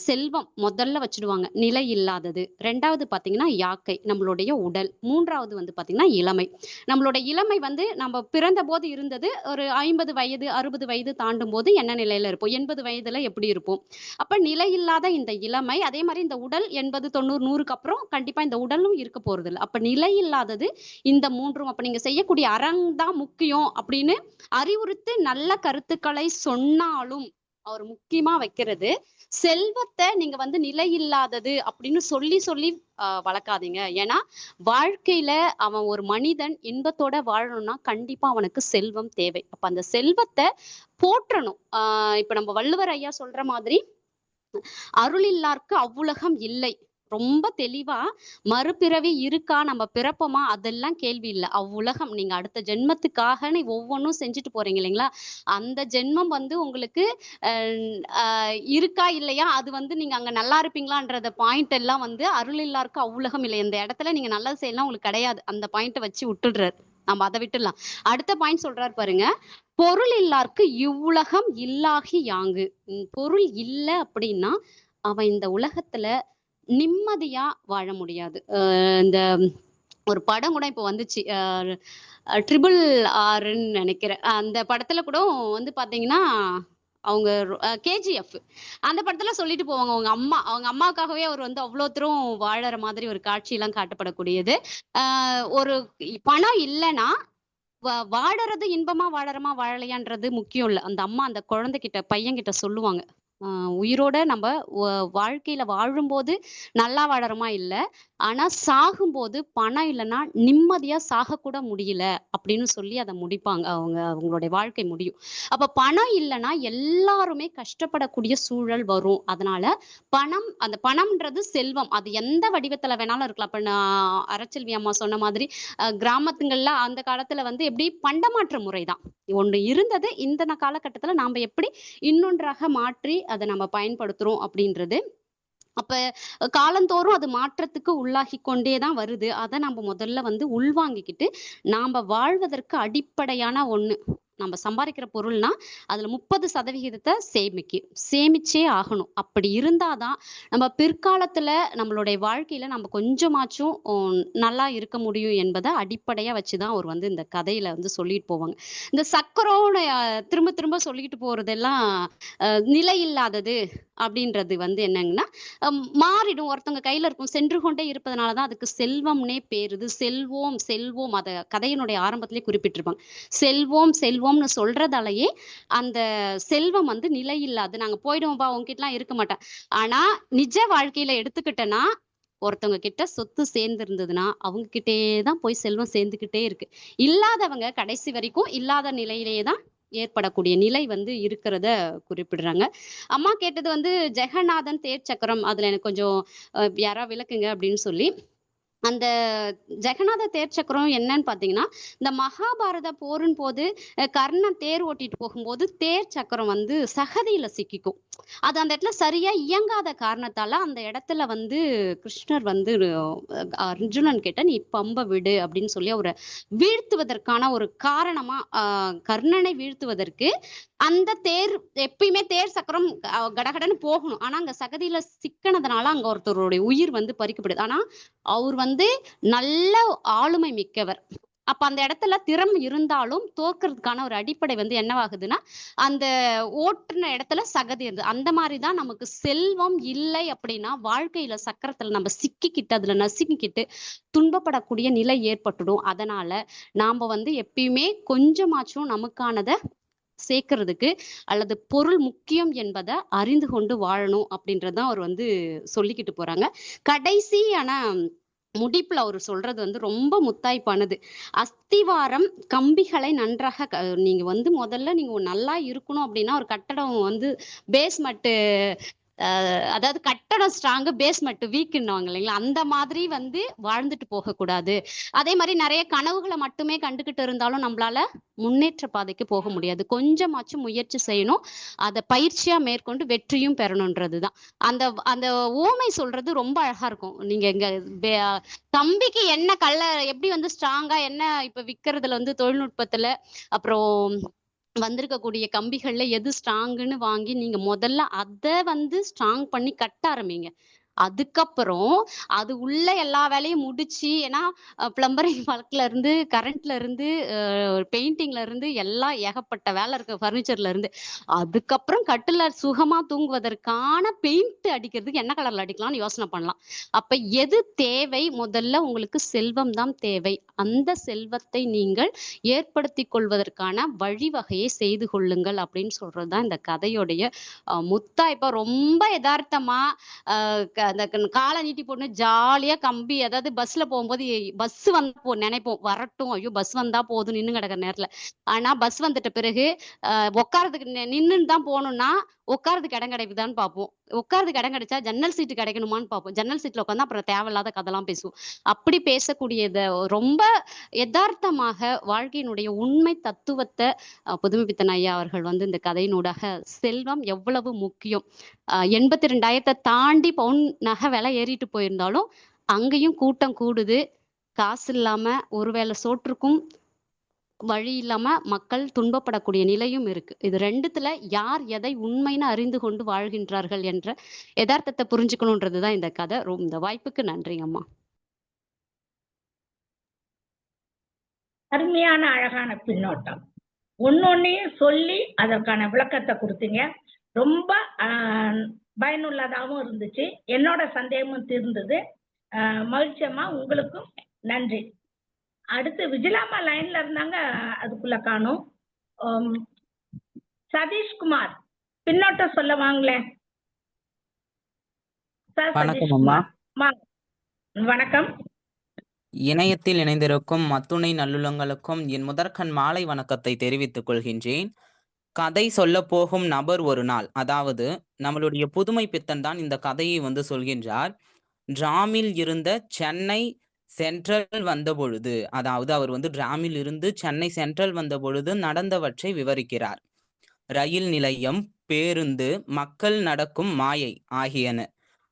செல்வம் முதல்ல வச்சிடுவாங்க, நிலை இல்லாதது. 2வது பாத்தீங்கன்னா யாக்கை, நம்மளுடைய உடல். 3வது வந்து பாத்தீங்கன்னா இளமை. நம்மளோட இளமை வந்து நம்ம பிறந்த போது இருந்தது ஒரு 50 வயது 60 வயது தாண்டும் போது என்ன நிலையில இருப்போம், 80 வயதுல எப்படி இருப்போம். அப்ப நிலையில்லாத இந்த இளமை, அதே மாதிரி இந்த உடல் 80 90 100க்கு அப்புறம் கண்டிப்பா இந்த உடலும் இருக்க போறது இல்லை. அப்ப நிலையில்லாதது இந்த 3ம். அப்ப நீங்க செய்யக்கூடிய அறம் தான் முக்கியம் அப்படின்னு அறிவுறுத்து நல்ல கருத்துக்களை சொன்னாலும் அவர் முக்கியமா வைக்கிறது செல்வத்தை நீங்க வந்து நிலையில்லாதது அப்படின்னு சொல்லி சொல்லி வளர்க்காதீங்க. ஏன்னா வாழ்க்கையில அவன் ஒரு மனிதன் இன்பத்தோட வாழணும்னா கண்டிப்பா அவனுக்கு செல்வம் தேவை. அப்ப அந்த செல்வத்தை போற்றணும். இப்ப நம்ம வள்ளுவர் ஐயா சொல்ற மாதிரி அருள் இல்லார்க்கு அவ்வுலகம் இல்லை. ரொம்ப தெளிவா மறுபிறவி இருக்கா, நம்ம பிறப்போமா, அதெல்லாம் கேள்வி இல்லை. அவ்வுலகம் நீங்க அடுத்த ஜென்மத்துக்காக நீ ஒவ்வொன்றும் செஞ்சுட்டு போறீங்க இல்லைங்களா, அந்த ஜென்மம் வந்து உங்களுக்கு இருக்கா இல்லையா, அது வந்து நீங்க அங்க நல்லா இருப்பீங்களான்றத பாயிண்ட் எல்லாம் வந்து அருள் இல்லாருக்கு அவ்வுலகம் இல்லை. இந்த இடத்துல நீங்க நல்லது செய்யலாம் உங்களுக்கு கிடையாது, அந்த பாயிண்ட்டை வச்சு விட்டுடுறாரு. நம்ம அதை விட்டுடலாம். அடுத்த பாயிண்ட் சொல்றாரு பாருங்க, பொருள் இல்லார்க்கு இவ்வுலகம் இல்லாகி யாங்கு. பொருள் இல்லை அப்படின்னா அவன் இந்த உலகத்துல நிம்மதியா வாழ முடியாது. இந்த ஒரு படம் கூட இப்ப வந்துச்சு, RRRன்னு நினைக்கிறேன். அந்த படத்துல கூட வந்து பாத்தீங்கன்னா அவங்க KGF அந்த படத்துல சொல்லிட்டு போவாங்க, அவங்க அம்மாவுக்காகவே அவர் வந்து அவ்வளோ தூரம் வாழற மாதிரி ஒரு காட்சி எல்லாம் காட்டப்படக்கூடியது. ஒரு பணம் இல்லைன்னா வாழறது இன்பமா வாழறமா வாழலையான்றது முக்கியம் இல்லை. அந்த அம்மா அந்த குழந்தைகிட்ட பையன்கிட்ட சொல்லுவாங்க, உயிரோட நம்ம வாழ்க்கையில வாழும்போது நல்லா வாழறோமா இல்ல, ஆனா சாகும்போது பணம் இல்லைன்னா நிம்மதியா சாகக்கூட முடியல அப்படின்னு சொல்லி அதை முடிப்பாங்க. அவங்களுடைய வாழ்க்கை முடியும். அப்ப பணம் இல்லைன்னா எல்லாருமே கஷ்டப்படக்கூடிய சூழல் வரும். அதனால அந்த பணம்ன்றது செல்வம், அது எந்த வடிவத்துல வேணாலும் இருக்கலாம். இப்ப நான் அரச்செல்வி அம்மா சொன்ன மாதிரி கிராமத்துங்கள்ல அந்த காலத்துல வந்து எப்படி பண்டமாற்ற முறைதான் ஒண்ணு இருந்தது, இந்த காலகட்டத்துல நாம எப்படி இன்னொன்றாக மாற்றி அதை நம்ம பயன்படுத்துறோம் அப்படின்றது. அப்ப காலந்தோறும் அது மாற்றத்துக்கு உள்ளாகி கொண்டேதான் வருது. அதை நம்ம முதல்ல வந்து உள்வாங்கிக்கிட்டு நாம வாழ்வதற்கு அடிப்படையான ஒண்ணு, நம்ம சம்பாதிக்கிற பொருள்னா அதுல 30% சேமிச்சே ஆகணும். அப்படி இருந்தாதான் நம்ம பிற்காலத்துல நம்மளுடைய வாழ்க்கையில நம்ம கொஞ்சமாச்சும் நல்லா இருக்க முடியும் என்பதை அடிப்படையா வச்சுதான் அவர் வந்து இந்த கதையில வந்து சொல்லிட்டு போவாங்க. இந்த சக்கரோன்னு திரும்ப திரும்ப சொல்லிட்டு போறதெல்லாம் நிலை இல்லாதது அப்படின்றது வந்து என்னங்கன்னா மாறிடும். ஒருத்தவங்க கையில இருக்கும், சென்று கொண்டே இருப்பதனாலதான் அதுக்கு செல்வம்னே பேருது. செல்வோம் செல்வோம் அத கதையினுடைய ஆரம்பத்திலே குறிப்பிட்டிருப்பாங்க. செல்வோம் செல்வோம்னு சொல்றதாலேயே அந்த செல்வம் வந்து நிலை இல்லாது, நாங்க போயிடுவோம்பா உங்ககிட்ட எல்லாம் இருக்க மாட்டேன். ஆனா நிஜ வாழ்க்கையில எடுத்துக்கிட்டேன்னா ஒருத்தவங்க கிட்ட சொத்து சேர்ந்து இருந்ததுன்னா அவங்க கிட்டேதான் போய் செல்வம் சேர்ந்துகிட்டே இருக்கு. இல்லாதவங்க கடைசி வரைக்கும் இல்லாத நிலையிலேயே தான் ஏற்படக்கூடிய நிலை வந்து இருக்கிறத குறிப்பிடுறாங்க. அம்மா கேட்டது வந்து ஜெகநாதன் தேர் சக்கரம், அதுல எனக்கு கொஞ்சம் யாரா விளக்குங்க அப்படின்னு சொல்லி. அந்த ஜெகநாத தேர் சக்கரம் என்னன்னு பாத்தீங்கன்னா, இந்த மகாபாரத போரின் போது கர்ணன் தேர் ஓட்டிட்டு போகும்போது தேர் சக்கரம் வந்து சகதியில சிக்கிக்கும். அது அந்த இடத்துல சரியா இயங்காத காரணத்தால அந்த இடத்துல வந்து கிருஷ்ணர் வந்து அர்ஜுனன் கிட்ட நீ பம்ப விடு அப்படின்னு சொல்லி அவரை வீழ்த்துவதற்கான ஒரு காரணமா, கர்ணனை வீழ்த்துவதற்கு அந்த தேர் எப்பயுமே தேர் சக்கரம் கடகடன்னு போகணும். ஆனா அங்க சகதியில சிக்கனதுனால அங்க ஒருத்தருடைய உயிர் வந்து பறிக்கப்படுது. ஆனா அவர் வந்து நல்ல ஆளுமை மிக்கவர். அப்ப அந்த இடத்துல திறமை இருந்தாலும் தோற்கறதுக்கான ஒரு அடிப்படை வந்து என்னவாகுதுன்னா, அந்த ஓட்டுன இடத்துல சகதி இருந்தது. அந்த மாரி தான் நமக்கு செல்வம் இல்லை அப்படின்னா, வாழ்க்கையில சக்கரத்துல நம்ம சிக்கிக்கிட்டு, அதுல நசுங்கிக்கிட்டு துன்பப்படக்கூடிய நிலை ஏற்பட்டுடும். அதனால நாம வந்து எப்பயுமே கொஞ்சமாச்சும் நமக்கானத சேர்க்கறதுக்கு அல்லது பொருள் முக்கியம் என்பத அறிந்து கொண்டு வாழணும் அப்படின்றது தான் அவர் வந்து சொல்லிக்கிட்டு போறாங்க. கடைசி ஆனா முடிப்புல அவரு சொல்றது வந்து ரொம்ப முத்தாய்ப்பானது. அஸ்திவாரம் கம்பிகளை நன்றாக நீங்க வந்து முதல்ல நீங்க நல்லா இருக்கணும் அப்படின்னா, ஒரு கட்டடம் வந்து பேஸ்மெண்ட் அதாவது கட்டடம் ஸ்ட்ராங் பேஸ்மெண்ட் வீக்ன்னுவாங்க இல்லைங்களா? அந்த மாதிரி வந்து வாழ்ந்துட்டு போகக்கூடாது. அதே மாரி நெறைய கனவுகள மட்டுமே கண்டுகிட்டு இருந்தாலும் நம்மளால முன்னேற்ற பாதைக்கு போக முடியாது. கொஞ்சமாச்சும் முயற்சி செய்யணும். அத பயிற்சியா மேற்கொண்டு வெற்றியும் பெறணுன்றது தான். அந்த அந்த உவமை சொல்றது ரொம்ப அழகா இருக்கும். நீங்க இங்க பெ கம்பிக்கு என்ன எப்படி வந்து ஸ்ட்ராங்கா என்ன இப்ப விக்கிறதுல வந்து தொழில்நுட்பத்துல, அப்புறம் வந்திருக்கக்கூடிய கம்பிகள்ல எது ஸ்ட்ராங்குன்னு வாங்கி நீங்க முதல்ல அத வந்து ஸ்ட்ராங் பண்ணி கட்ட ஆரம்பிங்க. அதுக்கப்புறம் அது உள்ள எல்லா வேலையும் முடிச்சு ஏன்னா பிளம்பரிங் ஒர்க்ல இருந்து, கரண்ட்ல இருந்து, பெயிண்டிங்ல இருந்து எல்லாம் ஏகப்பட்ட வேலை இருக்கு ஃபர்னிச்சர்ல இருந்து. அதுக்கப்புறம் கட்டில்ல சுகமா தூங்குவதற்கான பெயிண்ட் அடிக்கிறதுக்கு என்ன கலர்ல அடிக்கலாம்னு யோசனை பண்ணலாம். அப்ப எது தேவை? முதல்ல உங்களுக்கு செல்வம் தான் தேவை. அந்த செல்வத்தை நீங்கள் ஏற்படுத்திக் கொள்வதற்கான வழிவகையை செய்து கொள்ளுங்கள் அப்படின்னு சொல்றது தான் இந்த கதையுடைய முத்தாய்ப்பா ரொம்ப எதார்த்தமா அந்த காலை நீட்டி போட்டு ஜாலியா கம்பி அதாவது பஸ்ல போகும்போது பஸ் வந்து நினைப்போம் வரட்டும் ஐயோ பஸ் வந்தா போதும் நின்னு கிடக்குற நேரத்துல. ஆனா பஸ் வந்துட்ட பிறகு உட்காரதுக்கு நின்னுன்னு தான் போகணும்னா உட்காரதுக்கு இடம் கிடைக்குதான்னு பார்ப்போம். உட்காரதுக்கு இடம் கிடைச்சா ஜன்னல் சீட்டு கிடைக்கணுமான்னு பார்ப்போம். ஜன்னல் சீட்ல உட்காந்தா அப்புறம் தேவையில்லாத கதைலாம் பேசுவோம். அப்படி பேசக்கூடியத ரொம்ப எதார்த்தமாக வாழ்க்கையினுடைய உண்மை தத்துவத்தை புதுமைப்பித்தன் ஐயா அவர்கள் வந்து இந்த கதையினூடாக செல்வம் எவ்வளவு முக்கியம். 82,000 தாண்டி பவுன் நகை விலை ஏறிட்டு போயிருந்தாலும் அங்கேயும் கூட்டம் கூடுது. காசு இல்லாம ஒருவேளை சோற்றுக்கும் வழி இல்லாம மக்கள் துன்பப்படக்கூடிய நிலையும் இருக்கு. இது 2த்துல யார் எதை உண்மைன்னு அறிந்து கொண்டு வாழ்கின்றார்கள் என்ற எதார்த்தத்தை புரிஞ்சுக்கணுன்றது தான் இந்த கதை. இந்த வாய்ப்புக்கு நன்றிங்கம்மா. அருமையான அழகான பின்னோட்டம். ஒன்னொன்னையும் சொல்லி அதற்கான விளக்கத்தை கொடுத்தீங்க. ரொம்ப பயனுள்ளதாகவும் இருந்துச்சு. என்னோட சந்தேகமும் தீர்ந்தது. மகிழ்ச்சியம்மா, உங்களுக்கும் நன்றி. அடுத்து விஜிலாமா லைன்ல இருந்தாங்க, அதுக்குள்ள காணும். சதீஷ்குமார் பின்னோட்டம் சொல்ல வாங்களேன். வணக்கம் அம்மா. வணக்கம். இணையத்தில் இணைந்திருக்கும் அத்துணை நல்லுள்ளங்களுக்கும் என் முதற்கண் மாலை வணக்கத்தை தெரிவித்துக் கொள்கின்றேன். கதை சொல்ல போகும் நபர் ஒரு நாள், அதாவது நம்மளுடைய புதுமை பித்தன் தான் இந்த கதையை வந்து சொல்கின்றார். டிராமில் இருந்த சென்னை சென்ட்ரல் வந்த பொழுது, அதாவது அவர் வந்து டிராமில் இருந்து சென்னை சென்ட்ரல் வந்த பொழுது நடந்தவற்றை விவரிக்கிறார். ரயில் நிலையம், பேருந்து, மக்கள் நடக்கும் மாயை ஆகியன.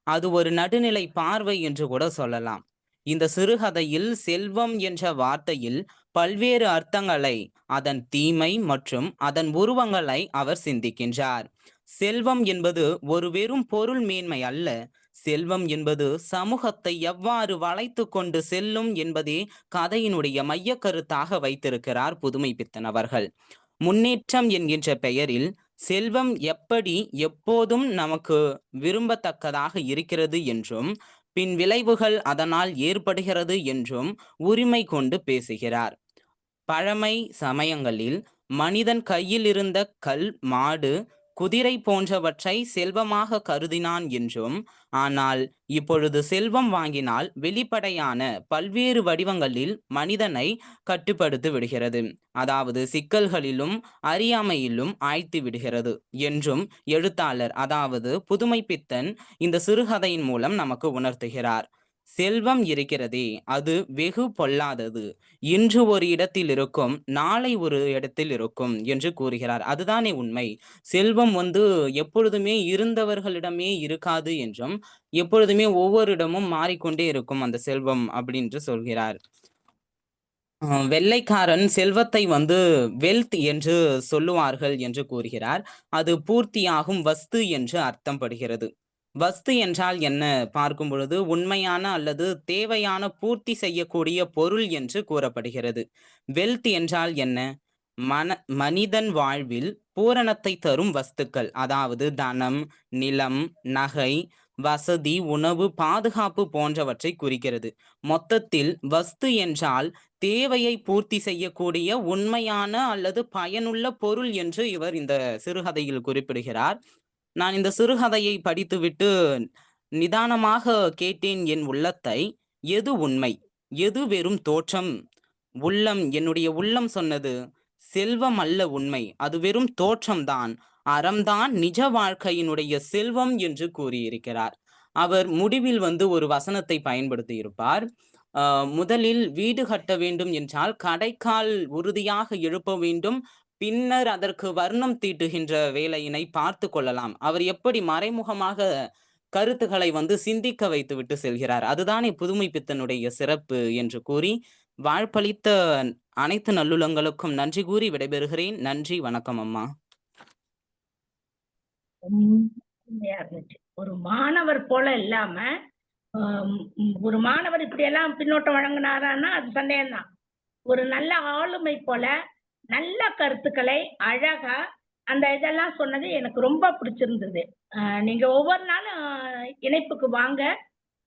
அது ஒரு நடுநிலை பார்வை என்று கூட சொல்லலாம். இந்த சிறுகதையில் செல்வம் என்ற வார்த்தையில் பல்வேறு அர்த்தங்களை, அதன் தீமை மற்றும் அதன் உருவங்களை அவர் சிந்திக்கின்றார். செல்வம் என்பது ஒரு வெறும் பொருள் மேன்மை அல்ல. செல்வம் என்பது சமூகத்தை எவ்வாறு வளைத்து கொண்டு செல்லும் என்பதே கதையினுடைய மைய கருத்தாக வைத்திருக்கிறார் புதுமை பித்தன் அவர்கள். முன்னேற்றம் என்கின்ற பெயரில் செல்வம் எப்படி எப்போதும் நமக்கு விரும்பத்தக்கதாக இருக்கிறது என்றும் பின் விளைவுகள் அதனால் ஏற்படுகிறது என்றும் உரிமை கொண்டு பேசுகிறார். பழமை சமயங்களில் மனிதன் கையில் இருந்த கல், மாடு, குதிரை போன்றவற்றை செல்வமாக கருதினான் என்றும், ஆனால் இப்பொழுது செல்வம் வாங்கினால் வெளிப்படையான பல்வேறு வடிவங்களில் மனிதனை கட்டுப்படுத்தி விடுகிறது, அதாவது சிக்கல்களிலும் அறியாமையிலும் ஆழ்த்தி விடுகிறது என்றும் எழுத்தாளர், அதாவது புதுமை பித்தன் இந்த சிறுகதையின் மூலம் நமக்கு உணர்த்துகிறார். செல்வம் இருக்கிறதே அது வெகு பொல்லாதது. இன்று ஒரு இடத்தில் இருக்கும், நாளை ஒரு இடத்தில் இருக்கும் என்று கூறுகிறார். அதுதானே உண்மை. செல்வம் வந்து எப்பொழுதுமே இருந்தவர்களிடமே இருக்காது என்றும், எப்பொழுதுமே ஒவ்வொரு இடமும் மாறிக்கொண்டே இருக்கும் அந்த செல்வம் அப்படின்னு சொல்கிறார். வெள்ளைக்காரன் செல்வத்தை வந்து வெல்த் என்று சொல்லுவார்கள் என்று கூறுகிறார். அது பூர்த்தியாகும் வஸ்து என்று அர்த்தம் படுகிறது. வஸ்து என்றால் என்ன பார்க்கும் பொழுது உண்மையான அல்லது தேவையான பூர்த்தி செய்யக்கூடிய பொருள் என்று கூறப்படுகிறது. வெல்த் என்றால் என்ன? மனிதன் வாழ்வில் பூரணத்தை தரும் வஸ்துக்கள், அதாவது தனம், நிலம், நகை, வசதி, உணவு, பாதுகாப்பு போன்றவற்றை குறிக்கிறது. மொத்தத்தில் வஸ்து என்றால் தேவையை பூர்த்தி செய்யக்கூடிய உண்மையான அல்லது பயனுள்ள பொருள் என்று இவர் இந்த சிறுகதையில் குறிப்பிடுகிறார். நான் இந்த சிறுகதையை படித்துவிட்டு நிதானமாக கேட்டேன் என் உள்ளத்தை. எது உண்மை, எது வெறும் தோற்றம்? என்னுடைய உள்ளம் சொன்னது, செல்வம் அல்ல உண்மை, அது வெறும் தோற்றம்தான், அறம்தான் நிஜ வாழ்க்கையினுடைய செல்வம் என்று கூறியிருக்கிறார். அவர் முடிவில் ஒரு வசனத்தை பயன்படுத்தி இருப்பார். முதலில் வீடு கட்ட வேண்டும் என்றால் கடைக்கால் உறுதியாக எழுப்ப வேண்டும், பின்னர் அதற்கு வர்ணம் தீட்டுகின்ற வேலையினை பார்த்து கொள்ளலாம். அவர் எப்படி மறைமுகமாக கருத்துக்களை சிந்திக்க வைத்து விட்டு செல்கிறார். அதுதானே புதுமை பித்தனுடைய சிறப்பு என்று கூறி வாழ்ப்பளித்த அனைத்து நல்லுள்ளங்களுக்கும் நன்றி கூறி விடைபெறுகிறேன். நன்றி, வணக்கம் அம்மா. ஒரு மாணவர் போல இல்லாம ஒரு மாணவர் இப்படி எல்லாம் பின்னோட்டம் வழங்கினாரான்னா அது சந்தேகம்தான். ஒரு நல்ல ஆளுமை போல நல்ல கருத்துக்களை அழகா அந்த இதெல்லாம் சொன்னது எனக்கு ரொம்ப பிடிச்சிருந்தது. நீங்க ஒவ்வொரு நாளும் இணைப்புக்கு வாங்க,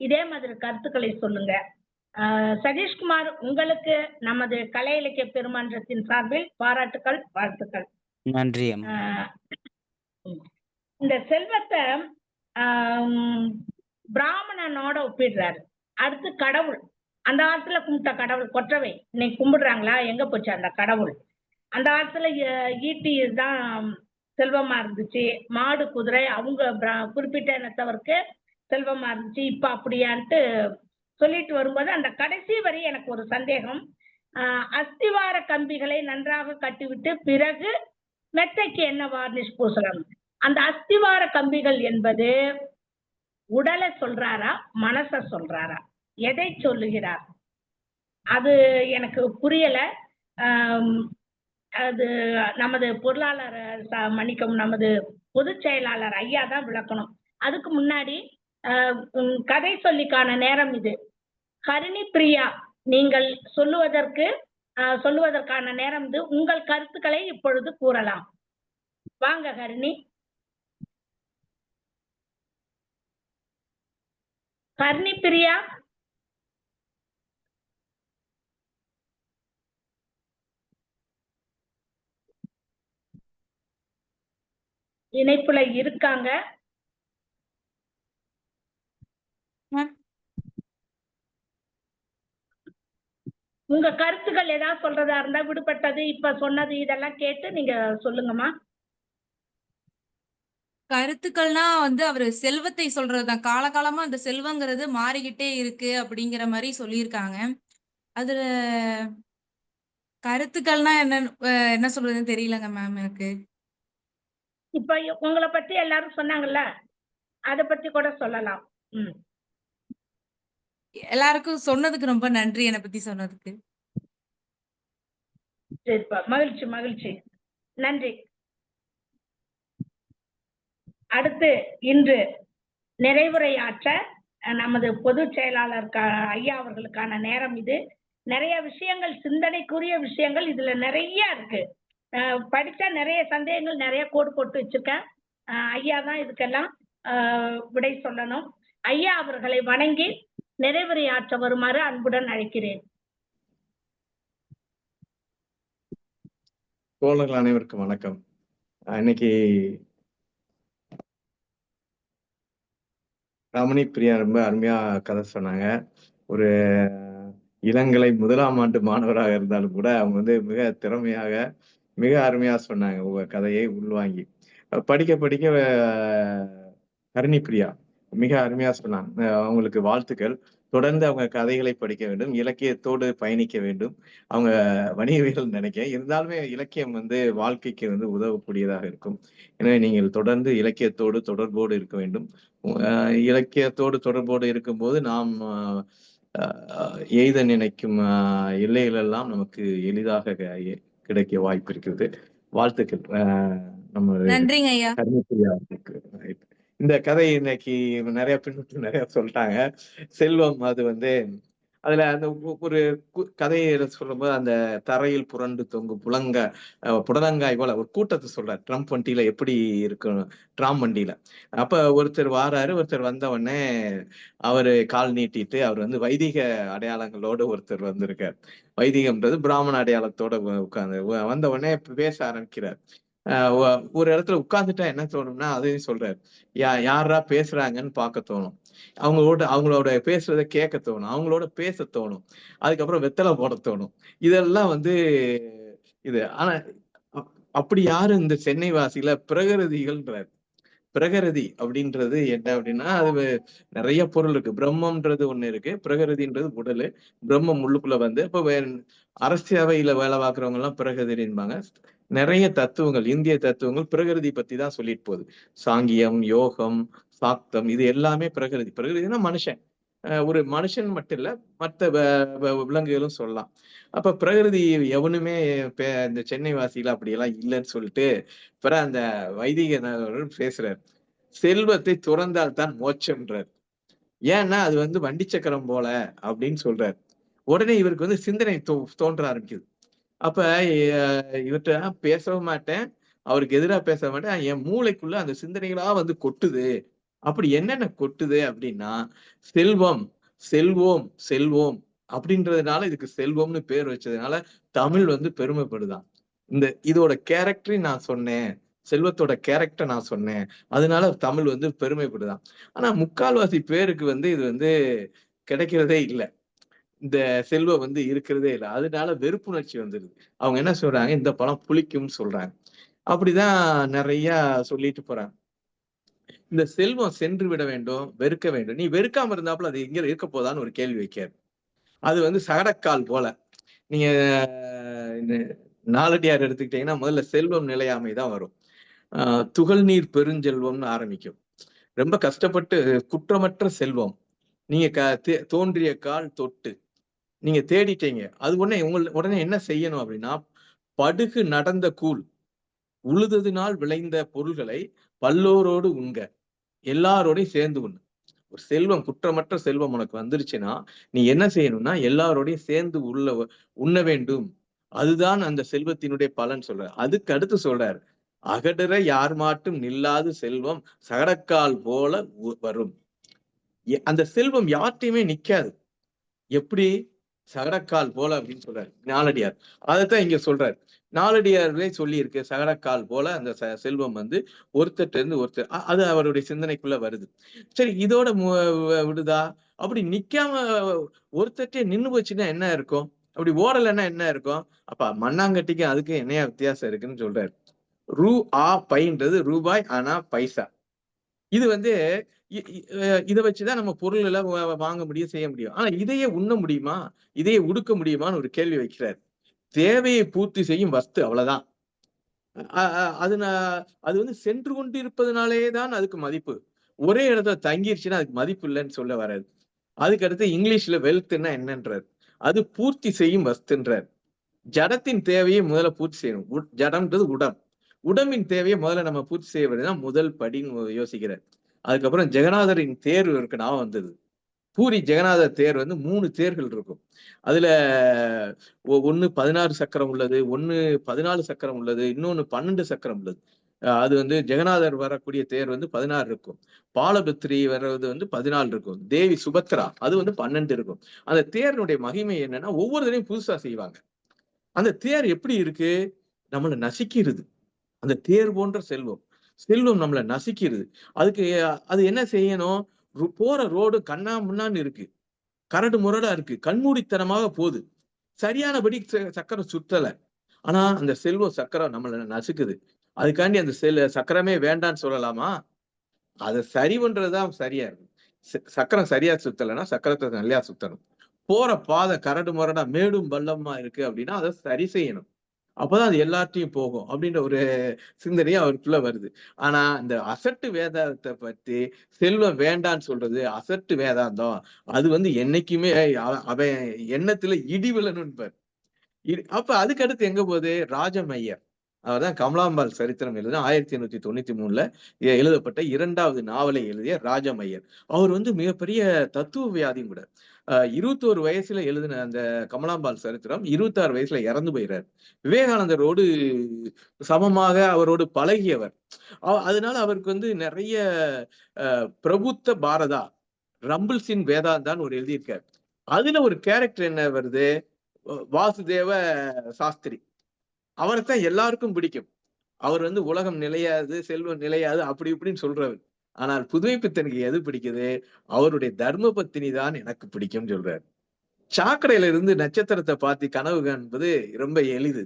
இதே மாதிரி கருத்துக்களை சொல்லுங்க. சதீஷ்குமார், உங்களுக்கு நமது கலை இலக்கிய பெருமன்றத்தின் சார்பில் பாராட்டுக்கள், வாழ்த்துக்கள். நன்றி. இந்த செல்வத்தை பிராமணனோட ஒப்பிடுறாரு. அடுத்து கடவுள். அந்த காலத்துல கும்பிட்ட கடவுள் கொற்றவை இன்னைக்கு கும்பிடுறாங்களா? எங்க போச்சு அந்த கடவுள்? அந்த காலத்துல ஈட்டி தான் செல்வமா இருந்துச்சு. மாடு, குதிரை அவங்க குறிப்பிட்ட இனத்தவருக்கு செல்வமா இருந்துச்சு. இப்ப அப்படியான்ட்டு சொல்லிட்டு வரும்போது அந்த கடைசி வரி எனக்கு ஒரு சந்தேகம். அஸ்திவார கம்பிகளை நன்றாக கட்டிவிட்டு பிறகு மெத்தைக்கு என்ன வார்னிஷ் பூசலாம்? அந்த அஸ்திவார கம்பிகள் என்பது உடலை சொல்றாரா, மனச சொல்றாரா? எதை சொல்லுகிறார்? அது எனக்கு புரியல. அது நமது பொருளாளர் மன்னிக்கவும், நமது பொதுச் செயலாளர் ஐயா தான் விளக்கணும். அதுக்கு முன்னாடி கதை சொல்லிக்கான நேரம் இது. ஹரிணி பிரியா, நீங்கள் சொல்லுவதற்கான நேரம் இது. உங்கள் கருத்துக்களை இப்பொழுது கூறலாம். வாங்க ஹரிணி. ஹரிணி பிரியா, இணைப்புல இருக்காங்க. உங்க கருத்துக்கள் ஏதாவது சொல்றதா இருந்தா, விடுபட்டது, இப்ப சொன்னது, இதெல்லாம் கேட்டு நீங்க சொல்லுங்கம்மா. கருத்துக்கள்னா அவரு செல்வத்தை சொல்றதுதான். காலகாலமா அந்த செல்வங்கிறது மாறிக்கிட்டே இருக்கு அப்படிங்கிற மாதிரி சொல்லியிருக்காங்க. அதுல கருத்துக்கள்னா என்ன சொல்றதுன்னு தெரியலங்க மேம் எனக்கு. இப்ப உங்களை பத்தி எல்லாரும் சொன்னாங்கல்ல, அத பத்தி கூட சொல்லலாம். எல்லாருக்கும் சொன்னதுக்கு ரொம்ப நன்றி, என்னை பத்தி சொன்னதுக்கு. சரிப்பா, மகிழ்ச்சி மகிழ்ச்சி, நன்றி. அடுத்து இன்று நிறைவுரையாற்ற நமது பொதுச் செயலாளர் ஐயா அவர்களுக்கான நேரம் இது. நிறைய விஷயங்கள், சிந்தனைக்குரிய விஷயங்கள் இதுல நிறைய இருக்கு. படிச்சா நிறைய சந்தேகங்கள், நிறைய கோடு போட்டு வச்சிருக்கேன். ஐயா தான் இதுக்கெல்லாம் விடை சொல்லணும். ஐயா அவர்களை வணங்கி நிறைவுரையாற்ற வருமாறு அன்புடன் அழைக்கிறேன். தோழர்கள் அனைவருக்கும் வணக்கம். இன்னைக்கு ரமணி பிரியா ரொம்ப அருமையா கதை சொன்னாங்க. ஒரு இளங்கலை 1ஆம் ஆண்டு மாணவராக இருந்தாலும் கூட அவங்க மிக திறமையாக, மிக அருமையா சொன்னாங்க. உங்க கதையை உள்வாங்கி படிக்க படிக்க ஹரிணி பிரியா மிக அருமையா சொன்னாங்க. அவங்களுக்கு வாழ்த்துக்கள். தொடர்ந்து அவங்க கதைகளை படிக்க வேண்டும், இலக்கியத்தோடு பயணிக்க வேண்டும். அவங்க வணிகவியல் நினைக்கிறேன், இருந்தாலுமே இலக்கியம் வாழ்க்கைக்கு உதவக்கூடியதாக இருக்கும். எனவே நீங்கள் தொடர்ந்து இலக்கியத்தோடு தொடர்போடு இருக்க வேண்டும். இலக்கியத்தோடு தொடர்போடு இருக்கும்போது நாம் எய்த நினைக்கும் எல்லைகள் எல்லாம் நமக்கு எளிதாக கிடைக்க வாய்ப்பு இருக்கிறது. வாழ்த்துக்கள். நம்ம நன்றிங்க ஐயா. இந்த கதை இன்னைக்கு நிறைய பின்னூட்டு நிறைய சொல்லிட்டாங்க. செல்வம் அது வந்து அதுல அந்த ஒரு கதையில சொல்லும்போது அந்த தரையில் புரண்டு தொங்கும் புடலங்காய் போல ஒரு கூட்டத்தை சொல்றாரு. ட்ரம்ப் வண்டியில எப்படி இருக்கணும், ட்ராம் வண்டியில. அப்ப ஒருத்தர் வாராரு, ஒருத்தர் வந்த உடனே அவரு கால் நீட்டிட்டு அவர் வந்து வைதிக அடையாளங்களோட ஒருத்தர் வந்திருக்கார். வைதிகம்ன்றது பிராமண அடையாளத்தோட உட்கார்ந்து வந்த உடனே பேச ஆரம்பிக்கிறார். ஒரு இடத்துல உட்கார்ந்துட்டா என்ன தோணும்னா அதையும் சொல்றாரு. யாரா பேசுறாங்கன்னு பார்க்க தோணும். அவங்களோட பேசுறத கேட்க தோணும். அவங்களோட பேச தோணும். அதுக்கப்புறம் வெத்தலை போட தோணும். இதெல்லாம் வந்து இது. ஆனா அப்படி யாரு இந்த சென்னை வாசியில பிரகரதிகள்ன்றார். பிரகரதி அப்படின்றது என்ன அப்படின்னா அது நிறைய பொருள் இருக்கு. பிரம்மம்ன்றது ஒண்ணு இருக்கு, பிரகரதின்றது உடலு. பிரம்மம் உள்ளுக்குள்ள வந்து இப்ப அரசியவையில வேலை பார்க்கறவங்க எல்லாம் பிரகதின்பாங்க. நிறைய தத்துவங்கள், இந்திய தத்துவங்கள் பிரகிருதி பத்தி தான் சொல்லிட்டு போகுது. சாங்கியம், யோகம், சாக்தம் இது எல்லாமே பிரகிருதி. பிரகிருதினா மனுஷன். ஒரு மனுஷன் மட்டும் இல்ல, மற்ற விலங்குகளும் சொல்லலாம். அப்ப பிரகிருதி எவனுமே இந்த சென்னை வாசியில அப்படியெல்லாம் இல்லைன்னு சொல்லிட்டு பிறகு அந்த வைதிக பேசுறாரு. செல்வத்தை துறந்தால் தான் மோட்சம்ன்றார். ஏன்னா அது வந்து வண்டி சக்கரம் போல அப்படின்னு சொல்றாரு. உடனே இவருக்கு வந்து சிந்தனை தோன்ற ஆரம்பிக்குது. அப்ப இவர்கிட்ட பேசவும் மாட்டேன், அவருக்கு எதிரா பேச மாட்டேன். என் மூளைக்குள்ள அந்த சிந்தனைகளா வந்து கொட்டுது. அப்படி என்னென்ன கொட்டுது அப்படின்னா, செல்வம், செல்வோம், செல்வோம் அப்படின்றதுனால இதுக்கு செல்வம்னு பேர் வச்சதுனால தமிழ் வந்து பெருமைப்படுதான். இதோட கேரக்டரையும் நான் சொன்னேன். செல்வத்தோட கேரக்டர் நான் சொன்னேன். அதனால தமிழ் வந்து பெருமைப்படுதான். ஆனா முக்கால்வாசி பேருக்கு வந்து இது வந்து கிடைக்கிறதே இல்லை. இந்த செல்வம் வந்து இருக்கிறதே இல்லை. அதனால வெறுப்புணர்ச்சி வந்துருது. அவங்க என்ன சொல்றாங்க, இந்த பழம் புளிக்கும்னு சொல்றாங்க. அப்படிதான் நிறைய சொல்லிட்டு போறாங்க. இந்த செல்வம் சென்று விட வேண்டும், வெறுக்க வேண்டும். நீ வெறுக்காம இருந்தாப்புல அது எங்க இருக்க போதான்னு ஒரு கேள்வி வைக்காரு. அது வந்து சகடக்கால் போல. நீங்க நாலடியார் எடுத்துக்கிட்டீங்கன்னா முதல்ல செல்வம் நிலையாமை தான் வரும். துகள் நீர் பெருஞ்செல்வம்னு ஆரம்பிக்கும். ரொம்ப கஷ்டப்பட்டு குற்றமற்ற செல்வம். நீங்க தோன்றிய கால் தொட்டு நீங்க தேடிட்டீங்க. அது உடனே என்ன செய்யணும் அப்படின்னா, படுகு நடந்த கூழ் உழுததினால் விளைந்த பொருள்களை பல்லோரோடு உண்க. எல்லாரோடையும் சேர்ந்து உண்ணு. ஒரு செல்வம், குற்றமற்ற செல்வம் உனக்கு வந்துருச்சுன்னா நீ என்ன செய்யணும்னா எல்லாரோடையும் சேர்ந்து உண்ண வேண்டும். அதுதான் அந்த செல்வத்தினுடைய பலன் சொல்றார். அதுக்கு அடுத்து சொல்றார், அகடர யார் மாட்டும் நில்லாது செல்வம் சகடக்கால் போல வரும். அந்த செல்வம் யார்ட்டையுமே நிக்காது. எப்படி? சகடக்கால் போல அப்படின்னு சொல்றாரு நாலடியார். அதைத்தான் இங்க சொல்றாரு. நாலடியார்களே சொல்லி இருக்கு, சகடக்கால் போல அந்த செல்வம் வந்து ஒருத்தர் இருந்து ஒருத்தர். அது அவருடைய சிந்தனைக்குள்ள வருது. சரி, இதோட விடுதா? அப்படி நிக்காம ஒருத்தட்டே நின்னு போச்சுன்னா என்ன இருக்கும்? அப்படி ஓடலைன்னா என்ன இருக்கும்? அப்ப மண்ணாங்கட்டிக்கு அதுக்கு என்னையா வித்தியாசம் இருக்குன்னு சொல்றாரு. பைன்றது ரூபாய், ஆனா பைசா. இது வந்து இதை வச்சுதான் நம்ம பொருள் எல்லாம் வாங்க முடியும், செய்ய முடியும். ஆனா இதையே உண்ண முடியுமா, இதையே உடுக்க முடியுமான்னு ஒரு கேள்வி வைக்கிறார். தேவையை பூர்த்தி செய்யும் வஸ்து, அவ்வளவுதான். அது வந்து சென்று கொண்டு இருப்பதனாலேதான் அதுக்கு மதிப்பு. ஒரே இடத்துல தங்கிருச்சுன்னா அதுக்கு மதிப்பு இல்லைன்னு சொல்ல வராது. அதுக்கு அடுத்து இங்கிலீஷ்ல வெல்த்னா என்னன்றார். அது பூர்த்தி செய்யும் வஸ்துன்றார். ஜடத்தின் தேவையை முதல்ல பூர்த்தி செய்யணும். ஜடம்ன்றது உடம். உடம்பின் தேவையை முதல்ல நம்ம பூர்த்தி செய்ய வேண்டியதான் முதல் படின்னு யோசிக்கிறார். அதுக்கப்புறம் ஜெகநாதரின் தேர் இருக்கு, நான் வந்தது. பூரி ஜெகநாதர் தேர் வந்து 3 தேர்கள் இருக்கும். அதுல ஒண்ணு 16 சக்கரம் உள்ளது, ஒண்ணு 14 சக்கரம் உள்ளது, இன்னொன்னு 12 சக்கரம் உள்ளது. அது வந்து ஜெகநாதர் வரக்கூடிய தேர் வந்து 16 இருக்கும். பாலபத்ரி வர்றது வந்து 14 இருக்கும். தேவி சுபத்ரா அது வந்து 12 இருக்கும். அந்த தேரினுடைய மகிமை என்னன்னா ஒவ்வொரு தடையும் புதுசா செய்வாங்க. அந்த தேர் எப்படி இருக்கு? நம்மளை நசிக்கிறது. அந்த தேர் போன்ற செல்வம் நம்மளை நசிக்கிறது. அதுக்கு அது என்ன செய்யணும்? போற ரோடு கண்ணா முன்னான்னு இருக்கு, கரடு முரடா இருக்கு, கண்மூடித்தனமாக போகுது, சரியானபடி சக்கரம் சுத்தல. ஆனா அந்த செல்வம் சக்கரம் நம்மளை நசுக்குது. அதுக்காண்டி அந்த சக்கரமே வேண்டான்னு சொல்லலாமா? அதை சரி பண்றதுதான் சரியா இருக்கு. சக்கரம் சரியா சுத்தலைன்னா சக்கரத்தை நல்லா சுத்தணும். போற பாதை கரடு முரடா மேடும் பள்ளமா இருக்கு அப்படின்னா அதை சரி செய்யணும். அப்பதான் அது எல்லாத்தையும் போகும் அப்படின்ற ஒரு சிந்தனையே அவருக்குள்ள வருது. ஆனா இந்த அசட்டு வேதாந்தத்தை பத்தி செல்வம் வேண்டான்னு சொல்றது அசட்டு வேதாந்தம். அது வந்து என்னைக்குமே அவன் எண்ணத்துல இடி விழணும்பார். அப்ப அதுக்கு அடுத்து எங்க போகுது? ராஜமையர். அவர் தான் கமலாம்பாள் சரித்திரம் எழுதின 1893 எழுதப்பட்ட 2வது நாவலை எழுதிய ராஜமையர். அவர் வந்து மிகப்பெரிய தத்துவவியாதியும் கூட. 21 வயசுல எழுதின அந்த கமலாம்பாள் சரித்திரம் 26 வயசுல இறந்து போயிறார். விவேகானந்தரோடு சமமாக அவரோடு பழகியவர். அதனால அவருக்கு வந்து நிறைய பிரபுத்த பாரதா, ரம்பிள்ஸின் வேதாந்தான்னு ஒரு எழுதியிருக்காரு. அதுல ஒரு கேரக்டர் என்ன வருது, வாசுதேவ சாஸ்திரி. அவரைத்தான் எல்லாருக்கும் பிடிக்கும். அவர் வந்து உலகம் நிலையாது, செல்வம் நிலையாது, அப்படி இப்படின்னு சொல்றவர். ஆனால் புதுமைப்பித்தனுக்கு எது பிடிக்குது, அவருடைய தர்ம பத்தினி தான் எனக்கு பிடிக்கும் சொல்றாரு. சாக்கடையில இருந்து நட்சத்திரத்தை பார்த்து கனவு காண்பது ரொம்ப எளிது.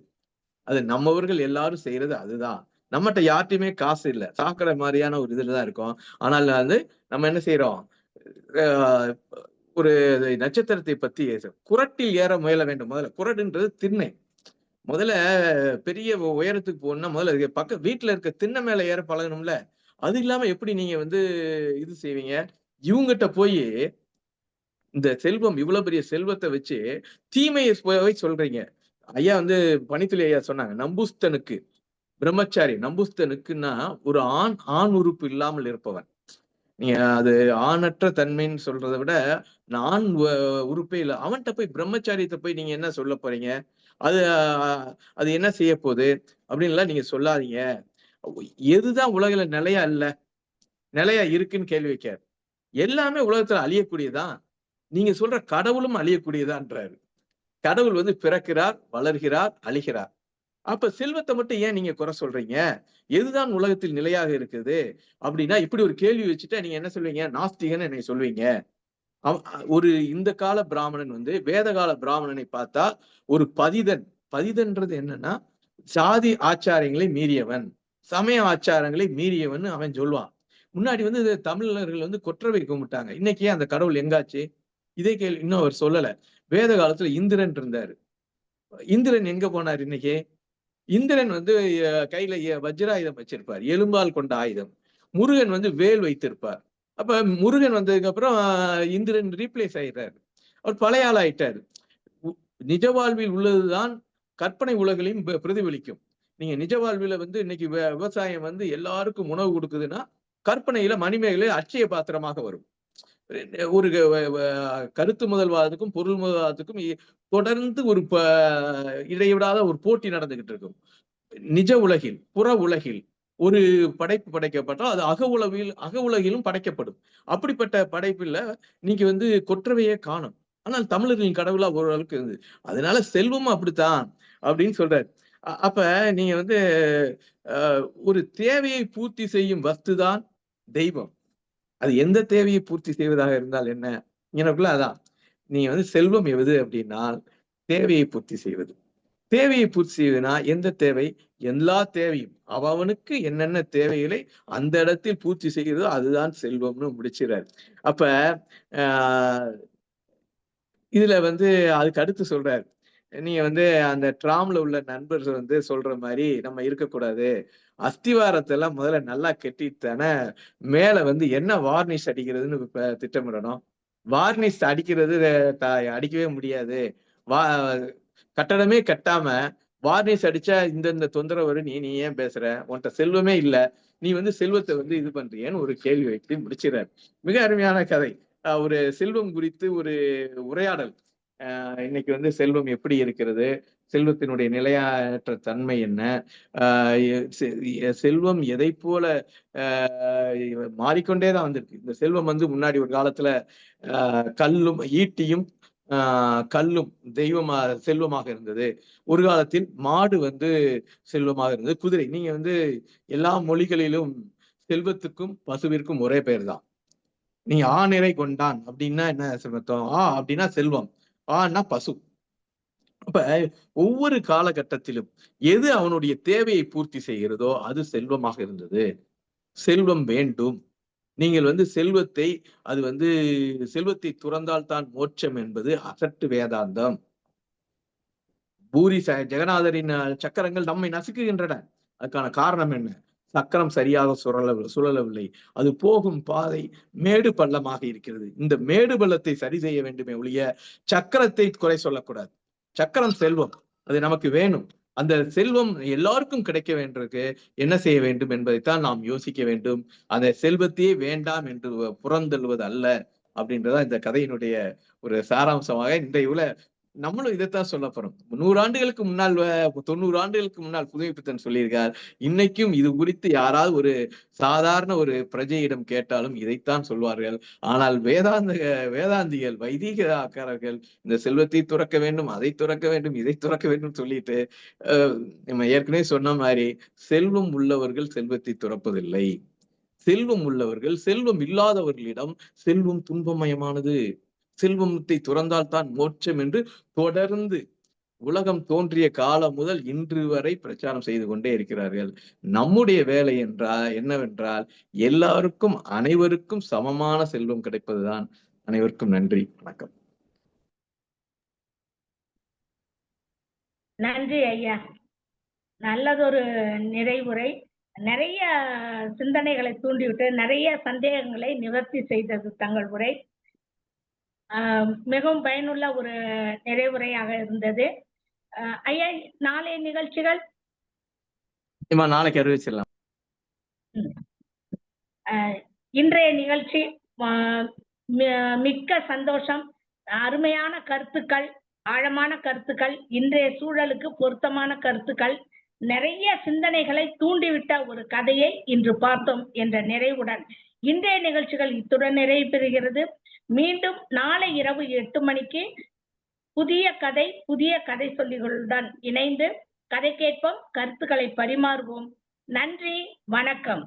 அது நம்மவர்கள் எல்லாரும் செய்யறது அதுதான். நம்மகிட்ட யார்ட்டையுமே காசு இல்லை, சாக்கடை மாதிரியான ஒரு இதுலதான் இருக்கும். ஆனால் வந்து நம்ம என்ன செய்யறோம், ஒரு நட்சத்திரத்தை பத்தி குறட்டில் ஏற முயல வேண்டும். முதல்ல குறடுன்றது திண்ணை. முதல்ல பெரிய உயரத்துக்கு போகணும்னா முதல்ல வீட்டுல இருக்க திண்ணை மேல ஏற பழகணும்ல. அது இல்லாம எப்படி நீங்க வந்து இது செய்வீங்க? இவங்கிட்ட போய் இந்த செல்வம், இவ்வளவு பெரிய செல்வத்தை வச்சு தீமையை போய் சொல்றீங்க. ஐயா வந்து பணித்துளி ஐயா சொன்னாங்க, நம்புஸ்தனுக்கு பிரம்மச்சாரி, நம்புஸ்தனுக்குன்னா ஒரு ஆண் உறுப்பு இல்லாமல் இருப்பவன். நீங்க அது ஆணற்ற தன்மைன்னு சொல்றதை விட நான் உறுப்பே இல்லை, அவன்கிட்ட போய் பிரம்மச்சாரியத்தை போய் நீங்க என்ன சொல்ல போறீங்க? அது அது என்ன செய்ய போகுது அப்படின்லாம் நீங்க சொல்லாதீங்க. எதுதான் உலகில நிலையா இல்ல, நிலையா இருக்குன்னு கேள்வி வைக்காரு. எல்லாமே உலகத்துல அழியக்கூடியதான். நீங்க சொல்ற கடவுளும் அழியக்கூடியதான்றாரு. கடவுள் வந்து பிறக்கிறார், வளர்கிறார், அழிகிறார். அப்ப செல்வத்தை மட்டும் ஏன் நீங்க குறை சொல்றீங்க? எதுதான் உலகத்தில் நிலையாக இருக்குது அப்படின்னா, இப்படி ஒரு கேள்வி வச்சுட்டா நீங்க என்ன சொல்வீங்க? நாஸ்திகன்னு என்னை சொல்வீங்க. ஒரு இந்த கால பிராமணன் வந்து வேத கால பிராமணனை பார்த்தா ஒரு பதிதன்றது என்னன்னா, சாதி ஆச்சாரங்களை மீறியவன், சமய ஆச்சாரங்களை மீறியவன் அவன் சொல்லுவான். முன்னாடி வந்து தமிழர்கள் வந்து கொற்றவை கும்பிட்டாங்க. இன்னைக்கு அந்த கடவுள் எங்காச்சு? இதே கேள்வி இன்னும் அவர் சொல்லல. வேத காலத்துல இந்திரன் இருந்தாரு. இந்திரன் எங்க போனார் இன்னைக்கு? இந்திரன் வந்து கையில வஜ்ராயுதம் வச்சிருப்பார், எலும்பால் கொண்ட ஆயுதம். முருகன் வந்து வேல் வைத்திருப்பார். அப்ப முருகன் வந்ததுக்கு அப்புறம் இந்திரன் ரீப்ளேஸ் ஆயிடுறாரு. அவர் பழைய ஆள் ஆயிட்டாரு. நிஜ வாழ்வில் உள்ளதுதான் கற்பனை உலகிலையும் பிரதிபலிக்கும். நீங்க நிஜ வாழ்வில வந்து இன்னைக்கு விவசாயம் வந்து எல்லாருக்கும் உணவு கொடுக்குதுன்னா, கற்பனையில மணிமேகலை அட்சய பாத்திரமாக வரும். ஒரு கருத்து முதல்வாதத்துக்கும் பொருள் முதல்வாதத்துக்கும் தொடர்ந்து ஒரு இடைவிடாத ஒரு போட்டி நடந்துகிட்டு இருக்கும். நிஜ உலகில், புற உலகில் ஒரு படைப்பு படைக்கப்பட்டால் அது அக உலகிலும் படைக்கப்படும். அப்படிப்பட்ட படைப்புல நீங்க வந்து கொற்றவையே காணும். ஆனால் தமிழர்களின் கடவுளா ஓரளவுக்கு இருந்தது. அதனால செல்வமும் அப்படித்தான் அப்படின்னு சொல்றாரு. அப்ப நீங்க வந்து ஒரு தேவையை பூர்த்தி செய்யும் வஸ்துதான் தெய்வம். அது எந்த தேவையை பூர்த்தி செய்வதாக இருந்தால் என்ன, எனக்குள்ள அதான். நீங்க வந்து செல்வம் எவது அப்படின்னா தேவையை பூர்த்தி செய்வது. தேவையை பூர்த்தி செய்வதுனா எந்த தேவை? எல்லா தேவையும் அவனுக்கு என்னென்ன தேவைகளை அந்த இடத்தில் பூர்த்தி செய்கிறதோ அதுதான் செல்வம்னு முடிச்சுறாரு. அப்ப இதுல வந்து அதுக்கு அடுத்து சொல்றாரு, நீங்க வந்து அந்த ட்ராம்ல உள்ள நண்பர்கள் வந்து சொல்ற மாதிரி நம்ம இருக்கக்கூடாது. அஸ்திவாரத்தை எல்லாம் முதல்ல நல்லா கெட்டித்தானே மேல வந்து என்ன வார்னிஷ் அடிக்கிறதுன்னு திட்டமிடணும். வார்னிஷ் அடிக்கிறது அடிக்கவே முடியாது. கட்டடமே கட்டாம வார்னிஷ் அடிச்சா இந்த தொந்தரவு வரும். நீ ஏன் பேசுற? உன்கிட்ட செல்வமே இல்ல, நீ வந்து செல்வத்தை வந்து இது பண்றியன்னு ஒரு கேள்வி வைத்து முடிச்சுறாரு. மிக அருமையான கதை. ஒரு செல்வம் குறித்து ஒரு உரையாடல். இன்னைக்கு வந்து செல்வம் எப்படி இருக்கிறது, செல்வத்தினுடைய நிலையற்ற தன்மை என்ன, செல்வம் எதை போல மாறிக்கொண்டேதான் வந்திருக்கு. இந்த செல்வம் வந்து முன்னாடி ஒரு காலத்துல கல்லும் ஈட்டியும் கல்லும் தெய்வமா செல்வமாக இருந்தது. ஒரு காலத்தில் மாடு வந்து செல்வமாக இருந்தது, குதிரை. நீங்க வந்து எல்லா மொழிகளிலும் செல்வத்துக்கும் பசுவிற்கும் ஒரே பெயர் தான். நீங்க ஆநிறை கொண்டான் அப்படின்னா என்ன செல்வத்தம்? அப்படின்னா செல்வம், ஆனா பசு. அப்ப ஒவ்வொரு காலகட்டத்திலும் எது அவனுடைய தேவையை பூர்த்தி செய்கிறதோ அது செல்வமாக இருந்தது. செல்வம் வேண்டும். நீங்கள் வந்து செல்வத்தை அது வந்து செல்வத்தை துறந்தால் தான் மோட்சம் என்பது அசட்டு வேதாந்தம். பூரி ஜெகநாதரின் சக்கரங்கள் நம்மை நசுக்குகின்றன. அதுக்கான காரணம் என்ன? சக்கரம் சரியாக சுழலவில்லை. அது போகும் பாதை மேடு பள்ளமாக இருக்கிறது. இந்த மேடு பள்ளத்தை சரி செய்ய வேண்டுமே ஒழிய சக்கரத்தை குறை சொல்லக்கூடாது. சக்கரம் செல்வம், அது நமக்கு வேணும். அந்த செல்வம் எல்லாருக்கும் கிடைக்க வேண்டியதுக்கு என்ன செய்ய வேண்டும் என்பதைத்தான் நாம் யோசிக்க வேண்டும். அந்த செல்வத்தையே வேண்டாம் என்று புறந்தள்ளுவது அல்ல அப்படின்றதா இந்த கதையினுடைய ஒரு சாராம்சமாக இன்றைய நம்மளும் இதைத்தான் சொல்ல போறோம். 100 ஆண்டுகளுக்கு முன்னால் 90 ஆண்டுகளுக்கு முன்னால் புதுமைப்பித்தன் சொல்லியிருக்கார். இன்னைக்கும் இது குறித்து யாராவது ஒரு சாதாரண ஒரு பிரஜையிடம் கேட்டாலும் இதைத்தான் சொல்வார்கள். ஆனால் வேதாந்திகள் வைதீகக்காரர்கள் இந்த செல்வத்தை துறக்க வேண்டும், அதை துறக்க வேண்டும், இதை துறக்க வேண்டும் சொல்லிட்டு நம்ம ஏற்கனவே சொன்ன மாதிரி செல்வம் உள்ளவர்கள் செல்வத்தை துறப்பதில்லை. செல்வம் உள்ளவர்கள் செல்வம் இல்லாதவர்களிடம் செல்வம் துன்பமயமானது, செல்வத்தை துறந்தால் தான் மோட்சம் என்று தொடர்ந்து உலகம் தோன்றிய காலம் முதல் இன்று வரை பிரச்சாரம் செய்து கொண்டே இருக்கிறார்கள். நம்முடைய வேலை என்னவென்றால் எல்லாருக்கும் அனைவருக்கும் சமமான செல்வம் கிடைப்பதுதான். அனைவருக்கும் நன்றி, வணக்கம். நன்றி ஐயா, நல்லதொரு நிறைவுரை. நிறைய சிந்தனைகளை தூண்டிவிட்டு நிறைய சந்தேகங்களை நிவர்த்தி செய்தது தங்கள் உரை. மிகவும் பயனுள்ள ஒரு நிறைவுரையாக இருந்தது. ஐயா, நாளைய நிகழ்ச்சிகள் நாளைக்கு அறிவிச்சிடலாம். இன்றைய நிகழ்ச்சி மிக்க சந்தோஷம். அருமையான கருத்துக்கள், ஆழமான கருத்துக்கள், இன்றைய சூழலுக்கு பொருத்தமான கருத்துக்கள், நிறைய சிந்தனைகளை தூண்டிவிட்ட ஒரு கதையை இன்று பார்த்தோம் என்ற நிறைவுடன் இன்றைய நிகழ்ச்சிகள் இத்துடன் நிறைவு பெறுகிறது. மீண்டும் நாளை இரவு 8 மணிக்கு புதிய கதை சொல்லிகளுடன் இணைந்து கதை கேட்போம், கருத்துக்களை பரிமாறுவோம். நன்றி, வணக்கம்.